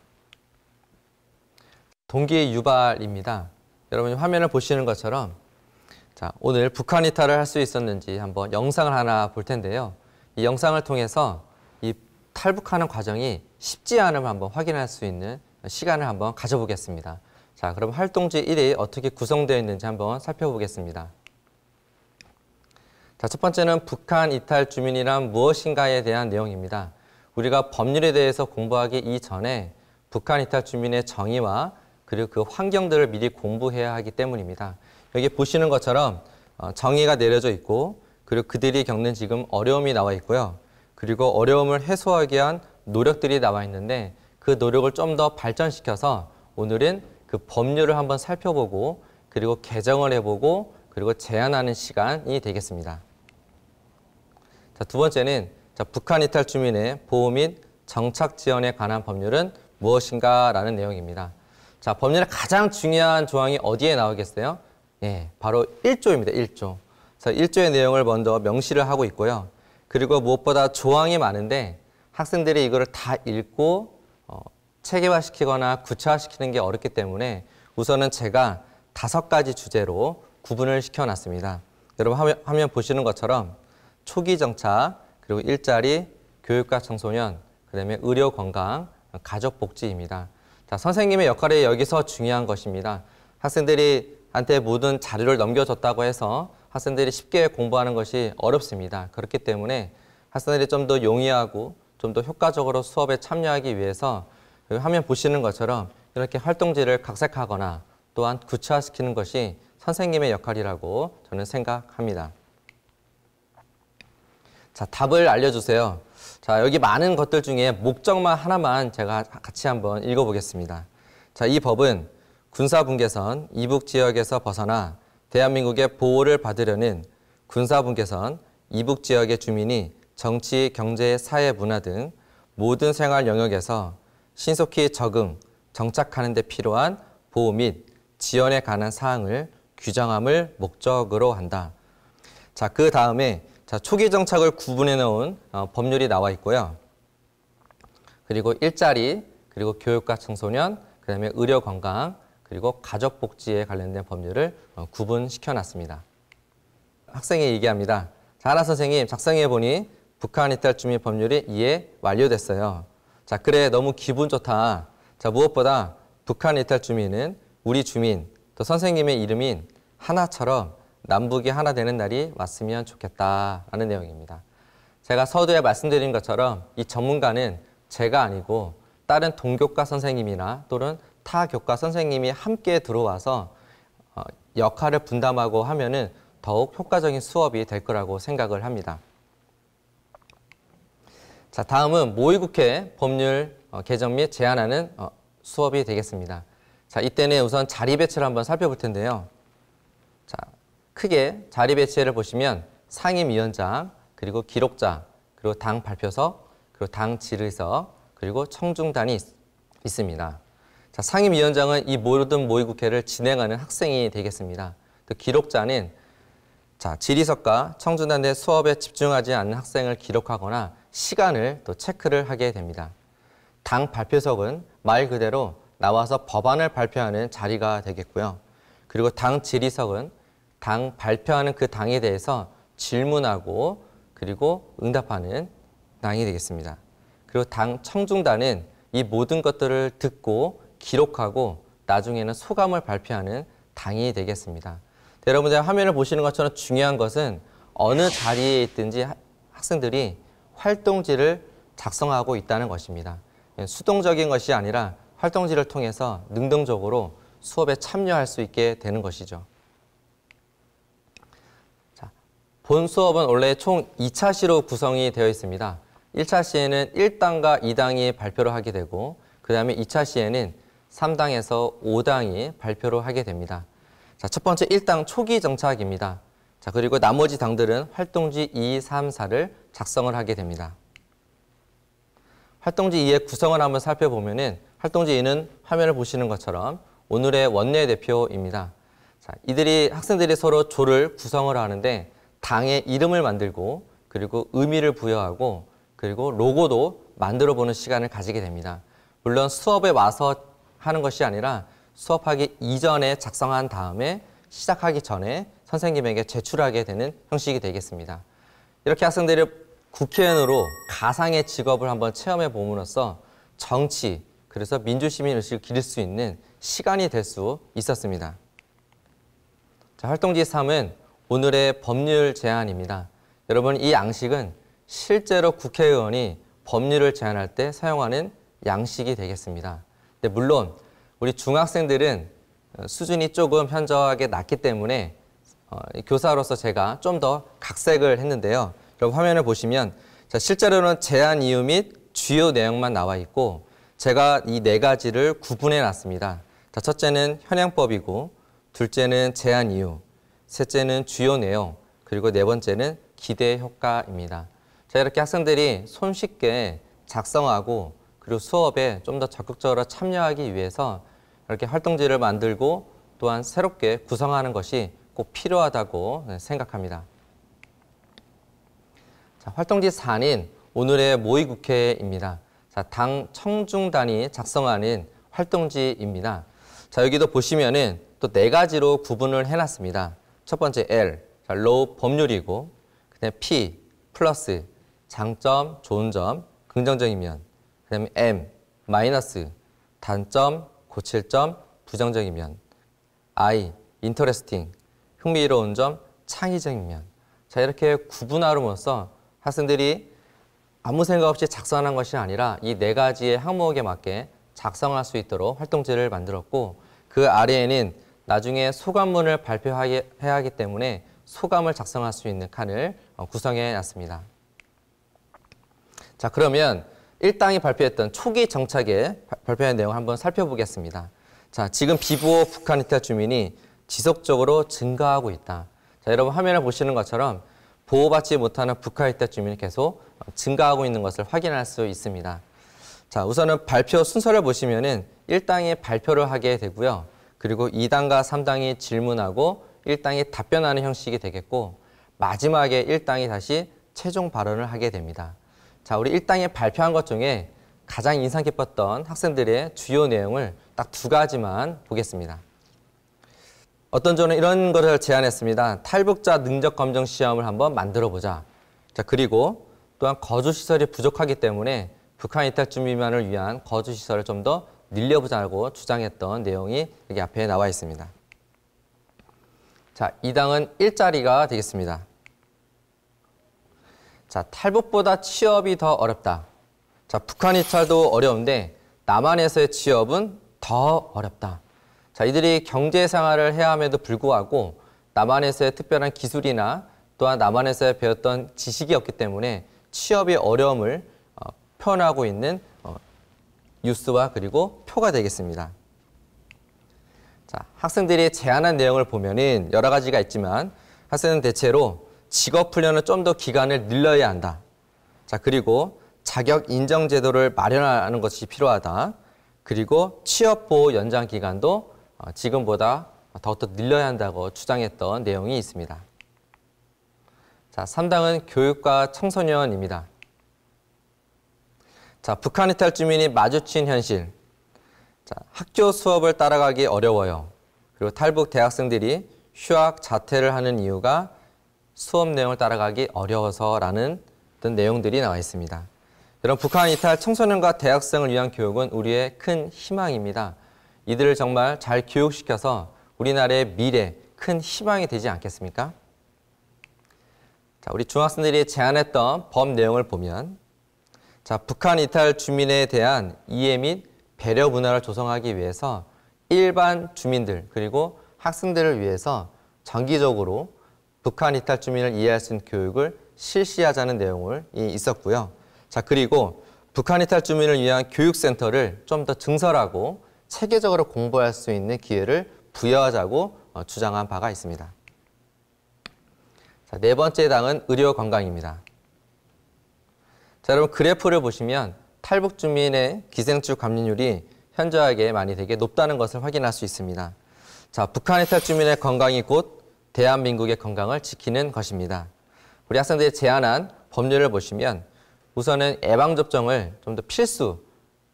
동기 유발입니다. 여러분 화면을 보시는 것처럼, 자, 오늘 북한 이탈을 할 수 있었는지 한번 영상을 하나 볼 텐데요. 이 영상을 통해서 이 탈북하는 과정이 쉽지 않음을 한번 확인할 수 있는 시간을 한번 가져보겠습니다. 자, 그럼 활동지 1이 어떻게 구성되어 있는지 한번 살펴보겠습니다. 자, 첫 번째는 북한 이탈 주민이란 무엇인가에 대한 내용입니다. 우리가 법률에 대해서 공부하기 이전에 북한 이탈 주민의 정의와 그리고 그 환경들을 미리 공부해야 하기 때문입니다. 여기 보시는 것처럼 정의가 내려져 있고, 그리고 그들이 겪는 지금 어려움이 나와 있고요. 그리고 어려움을 해소하기 위한 노력들이 나와 있는데 그 노력을 좀 더 발전시켜서 오늘은 그 법률을 한번 살펴보고 그리고 개정을 해보고 그리고 제안하는 시간이 되겠습니다. 자, 두 번째는 북한 이탈 주민의 보호 및 정착 지원에 관한 법률은 무엇인가 라는 내용입니다. 자, 법률의 가장 중요한 조항이 어디에 나오겠어요? 예, 바로 1조입니다. 1조. 그래서 1조의 내용을 먼저 명시를 하고 있고요. 그리고 무엇보다 조항이 많은데 학생들이 이거를 다 읽고 체계화시키거나 구체화시키는 게 어렵기 때문에 우선은 제가 5가지 주제로 구분을 시켜놨습니다. 여러분 화면 보시는 것처럼 초기 정착, 그리고 일자리, 교육과 청소년, 그다음에 의료 건강, 가족 복지입니다. 자, 선생님의 역할이 여기서 중요한 것입니다. 학생들이 한테 모든 자료를 넘겨줬다고 해서 학생들이 쉽게 공부하는 것이 어렵습니다. 그렇기 때문에 학생들이 좀 더 용이하고 좀 더 효과적으로 수업에 참여하기 위해서 화면 보시는 것처럼 이렇게 활동지를 각색하거나 또한 구체화시키는 것이 선생님의 역할이라고 저는 생각합니다. 자, 답을 알려주세요. 자, 여기 많은 것들 중에 목적만 하나만 제가 같이 한번 읽어보겠습니다. 자, 이 법은 군사분계선 이북 지역에서 벗어나 대한민국의 보호를 받으려는 군사분계선 이북 지역의 주민이 정치, 경제, 사회, 문화 등 모든 생활 영역에서 신속히 적응, 정착하는 데 필요한 보호 및 지원에 관한 사항을 규정함을 목적으로 한다. 자, 그 다음에 초기 정착을 구분해 놓은 법률이 나와 있고요. 그리고 일자리, 그리고 교육과 청소년, 그 다음에 의료 건강, 그리고 가족 복지에 관련된 법률을 구분시켜 놨습니다. 학생이 얘기합니다. 자, 하나 선생님, 작성해 보니 북한 이탈 주민 법률이 이해 완료됐어요. 자, 그래, 너무 기분 좋다. 자, 무엇보다 북한 이탈 주민은 우리 주민, 또 선생님의 이름인 하나처럼 남북이 하나 되는 날이 왔으면 좋겠다라는 내용입니다. 제가 서두에 말씀드린 것처럼 이 전문가는 제가 아니고 다른 동교과 선생님이나 또는 타 교과 선생님이 함께 들어와서 역할을 분담하고 하면은 더욱 효과적인 수업이 될 거라고 생각을 합니다. 자, 다음은 모의국회 법률 개정 및 제안하는 수업이 되겠습니다. 자, 이때는 우선 자리 배치를 한번 살펴볼 텐데요. 자, 크게 자리 배치를 보시면 상임위원장, 그리고 기록자, 그리고 당 발표석, 그리고 당 질의석, 그리고 청중단이 있습니다. 자, 상임위원장은 이 모든 모의국회를 진행하는 학생이 되겠습니다. 또 기록자는 자, 질의석과 청중단 내 수업에 집중하지 않는 학생을 기록하거나 시간을 또 체크를 하게 됩니다. 당 발표석은 말 그대로 나와서 법안을 발표하는 자리가 되겠고요. 그리고 당 질의석은 당 발표하는 그 당에 대해서 질문하고 그리고 응답하는 당이 되겠습니다. 그리고 당 청중단은 이 모든 것들을 듣고 기록하고 나중에는 소감을 발표하는 당이 되겠습니다. 여러분들 화면을 보시는 것처럼 중요한 것은 어느 자리에 있든지 학생들이 활동지를 작성하고 있다는 것입니다. 수동적인 것이 아니라 활동지를 통해서 능동적으로 수업에 참여할 수 있게 되는 것이죠. 자, 본 수업은 원래 총 2차 시로 구성이 되어 있습니다. 1차 시에는 1당과 2당이 발표를 하게 되고 그 다음에 2차 시에는 3당에서 5당이 발표를 하게 됩니다. 자, 첫 번째 1당 초기 정착입니다. 자, 그리고 나머지 당들은 활동지 2, 3, 4를 작성을 하게 됩니다. 활동지 2의 구성을 한번 살펴보면은 활동지 2는 화면을 보시는 것처럼 오늘의 원내대표입니다. 자, 이들이 학생들이 서로 조를 구성을 하는데 당의 이름을 만들고 그리고 의미를 부여하고 그리고 로고도 만들어 보는 시간을 가지게 됩니다. 물론 수업에 와서 하는 것이 아니라 수업하기 이전에 작성한 다음에 시작하기 전에 선생님에게 제출하게 되는 형식이 되겠습니다. 이렇게 학생들이 국회의원으로 가상의 직업을 한번 체험해 봄으로써 정치, 그래서 민주시민 의식을 기를 수 있는 시간이 될 수 있었습니다. 자, 활동지 3은 오늘의 법률 제안입니다. 여러분, 이 양식은 실제로 국회의원이 법률을 제안할 때 사용하는 양식이 되겠습니다. 근데 물론 우리 중학생들은 수준이 조금 현저하게 낮기 때문에 교사로서 제가 좀 더 각색을 했는데요. 여러분 화면을 보시면 자, 실제로는 제한 이유 및 주요 내용만 나와 있고 제가 이 네 가지를 구분해 놨습니다. 자, 첫째는 현행법이고 둘째는 제한 이유, 셋째는 주요 내용, 그리고 네 번째는 기대 효과입니다. 자, 이렇게 학생들이 손쉽게 작성하고 그리고 수업에 좀 더 적극적으로 참여하기 위해서 이렇게 활동지를 만들고 또한 새롭게 구성하는 것이 꼭 필요하다고 생각합니다. 자, 활동지 4는 오늘의 모의국회입니다. 자, 당 청중단이 작성하는 활동지입니다. 자, 여기도 보시면은 또 네 가지로 구분을 해놨습니다. 첫 번째 L, 자, 로우 법률이고, 그다음에 P, 플러스, 장점, 좋은 점, 긍정적인 면, 그다음에 M, 마이너스, 단점, 고칠 점, 부정적인 면, I, 인터레스팅, 흥미로운 점, 창의적인 면. 자, 이렇게 구분함으로써 학생들이 아무 생각 없이 작성하는 것이 아니라 이 네 가지의 항목에 맞게 작성할 수 있도록 활동지를 만들었고 그 아래에는 나중에 소감문을 발표해야 하기 때문에 소감을 작성할 수 있는 칸을 구성해 놨습니다. 자, 그러면 1당이 발표했던 초기 정착에 발표한 내용을 한번 살펴보겠습니다. 자, 지금 비보호 북한 이탈 주민이 지속적으로 증가하고 있다. 자, 여러분 화면을 보시는 것처럼 보호받지 못하는 북한 이탈 주민이 계속 증가하고 있는 것을 확인할 수 있습니다. 자, 우선은 발표 순서를 보시면은 1당이 발표를 하게 되고요. 그리고 2당과 3당이 질문하고 1당이 답변하는 형식이 되겠고 마지막에 1당이 다시 최종 발언을 하게 됩니다. 자, 우리 1당이 발표한 것 중에 가장 인상 깊었던 학생들의 주요 내용을 딱 두 가지만 보겠습니다. 어떤 조는 이런 것을 제안했습니다. 탈북자 능력 검정 시험을 한번 만들어 보자. 자, 그리고 또한 거주시설이 부족하기 때문에 북한 이탈 주민만을 위한 거주시설을 좀 더 늘려보자고 주장했던 내용이 여기 앞에 나와 있습니다. 자, 2당은 일자리가 되겠습니다. 자, 탈북보다 취업이 더 어렵다. 자, 북한 이탈도 어려운데 남한에서의 취업은 더 어렵다. 자, 이들이 경제 생활을 해야 함에도 불구하고 남한에서의 특별한 기술이나 또한 남한에서 배웠던 지식이 없기 때문에 취업의 어려움을 표현하고 있는 뉴스와 그리고 표가 되겠습니다. 자, 학생들이 제안한 내용을 보면은 여러 가지가 있지만 학생은 대체로 직업 훈련을 좀 더 기간을 늘려야 한다. 자, 그리고 자격 인정 제도를 마련하는 것이 필요하다. 그리고 취업 보호 연장 기간도 지금보다 더욱더 늘려야 한다고 주장했던 내용이 있습니다. 자, 3당은 교육과 청소년입니다. 자, 북한 이탈 주민이 마주친 현실. 자, 학교 수업을 따라가기 어려워요. 그리고 탈북 대학생들이 휴학 자퇴를 하는 이유가 수업 내용을 따라가기 어려워서라는 어떤 내용들이 나와 있습니다. 여러분, 북한 이탈 청소년과 대학생을 위한 교육은 우리의 큰 희망입니다. 이들을 정말 잘 교육시켜서 우리나라의 미래, 큰 희망이 되지 않겠습니까? 자, 우리 중학생들이 제안했던 법 내용을 보면 자, 북한 이탈 주민에 대한 이해 및 배려 문화를 조성하기 위해서 일반 주민들 그리고 학생들을 위해서 정기적으로 북한 이탈 주민을 이해할 수 있는 교육을 실시하자는 내용이 있었고요. 자, 그리고 북한 이탈 주민을 위한 교육센터를 좀 더 증설하고 체계적으로 공부할 수 있는 기회를 부여하자고 주장한 바가 있습니다. 자, 네 번째 당은 의료관광입니다. 자, 여러분 그래프를 보시면 탈북 주민의 기생충 감염률이 현저하게 많이 되게 높다는 것을 확인할 수 있습니다. 자, 북한 이탈 주민의 건강이 곧 대한민국의 건강을 지키는 것입니다. 우리 학생들이 제안한 법률을 보시면 우선은 예방접종을 좀 더 필수,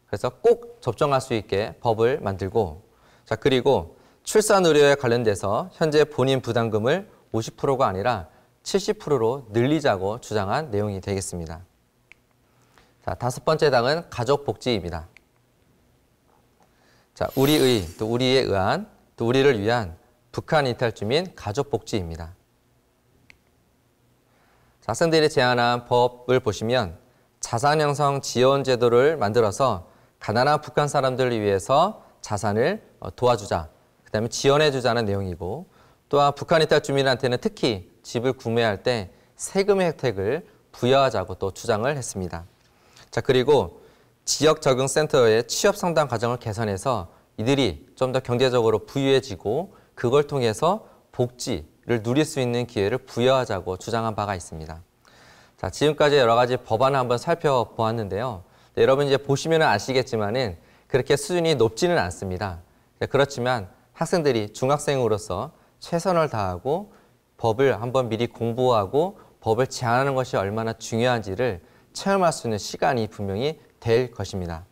그래서 꼭 접종할 수 있게 법을 만들고 자, 그리고 출산 의료에 관련돼서 현재 본인 부담금을 50%가 아니라 70%로 늘리자고 주장한 내용이 되겠습니다. 자, 다섯 번째 당은 가족복지입니다. 자, 우리의, 또 우리에 의한, 또 우리를 위한 북한 이탈 주민 가족복지입니다. 자, 학생들이 제안한 법을 보시면 자산형성 지원 제도를 만들어서 가난한 북한 사람들을 위해서 자산을 도와주자, 그 다음에 지원해주자는 내용이고 또한 북한 이탈 주민한테는 특히 집을 구매할 때 세금의 혜택을 부여하자고 또 주장을 했습니다. 자, 그리고 지역적응센터의 취업 상담 과정을 개선해서 이들이 좀 더 경제적으로 부유해지고 그걸 통해서 복지를 누릴 수 있는 기회를 부여하자고 주장한 바가 있습니다. 자, 지금까지 여러 가지 법안을 한번 살펴보았는데요. 네, 여러분 이제 보시면 아시겠지만은 그렇게 수준이 높지는 않습니다. 네, 그렇지만 학생들이 중학생으로서 최선을 다하고 법을 한번 미리 공부하고 법을 제안하는 것이 얼마나 중요한지를 체험할 수 있는 시간이 분명히 될 것입니다.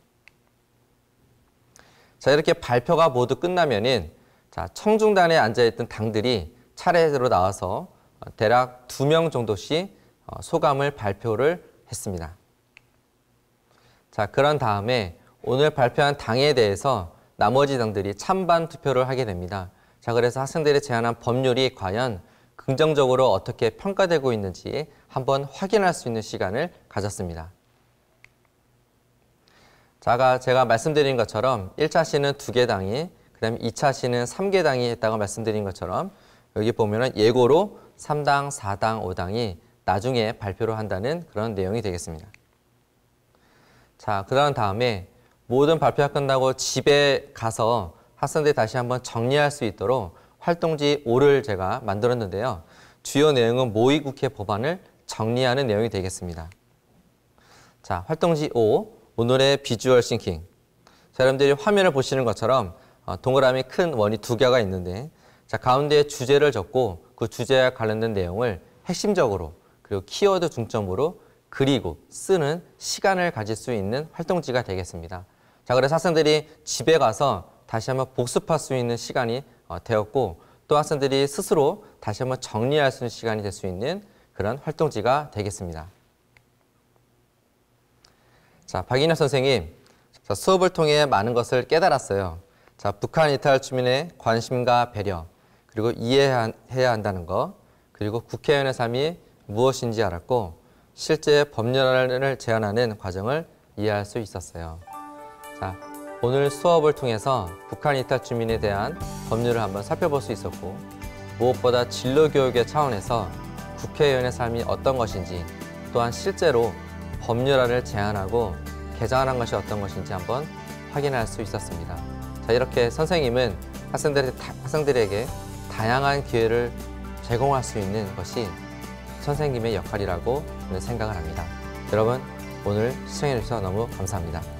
자, 이렇게 발표가 모두 끝나면은 자, 청중단에 앉아있던 당들이 차례대로 나와서 대략 2명 정도씩 소감을 발표를 했습니다. 자, 그런 다음에 오늘 발표한 당에 대해서 나머지 당들이 찬반 투표를 하게 됩니다. 자, 그래서 학생들이 제안한 법률이 과연 긍정적으로 어떻게 평가되고 있는지 한번 확인할 수 있는 시간을 가졌습니다. 자, 제가 말씀드린 것처럼 1차 시는 2개 당이, 그 다음에 2차 시는 3개 당이 했다고 말씀드린 것처럼 여기 보면은 예고로 3당, 4당, 5당이 나중에 발표를 한다는 그런 내용이 되겠습니다. 자, 그런 다음에 모든 발표가 끝나고 집에 가서 학생들이 다시 한번 정리할 수 있도록 활동지 5를 제가 만들었는데요. 주요 내용은 모의국회 법안을 정리하는 내용이 되겠습니다. 자, 활동지 5, 오늘의 비주얼 싱킹. 자, 여러분들이 화면을 보시는 것처럼 동그라미 큰 원이 2개가 있는데 자, 가운데에 주제를 적고 그 주제와 관련된 내용을 핵심적으로 그리고 키워드 중점으로 그리고 쓰는 시간을 가질 수 있는 활동지가 되겠습니다. 자, 그래서 학생들이 집에 가서 다시 한번 복습할 수 있는 시간이 되었고 또 학생들이 스스로 다시 한번 정리할 수 있는 시간이 될 수 있는 그런 활동지가 되겠습니다. 자, 박인엽 선생님, 자, 수업을 통해 많은 것을 깨달았어요. 자, 북한 이탈 주민의 관심과 배려, 그리고 이해해야 한다는 것, 그리고 국회의원의 삶이 무엇인지 알았고 실제 법률안을 제안하는 과정을 이해할 수 있었어요. 자, 오늘 수업을 통해서 북한 이탈 주민에 대한 법률을 한번 살펴볼 수 있었고 무엇보다 진로교육의 차원에서 국회의원의 삶이 어떤 것인지 또한 실제로 법률안을 제안하고 개정하는 것이 어떤 것인지 한번 확인할 수 있었습니다. 자, 이렇게 선생님은 학생들에게 다양한 기회를 제공할 수 있는 것이 선생님의 역할이라고 저는 생각을 합니다. 여러분, 오늘 시청해 주셔서 너무 감사합니다.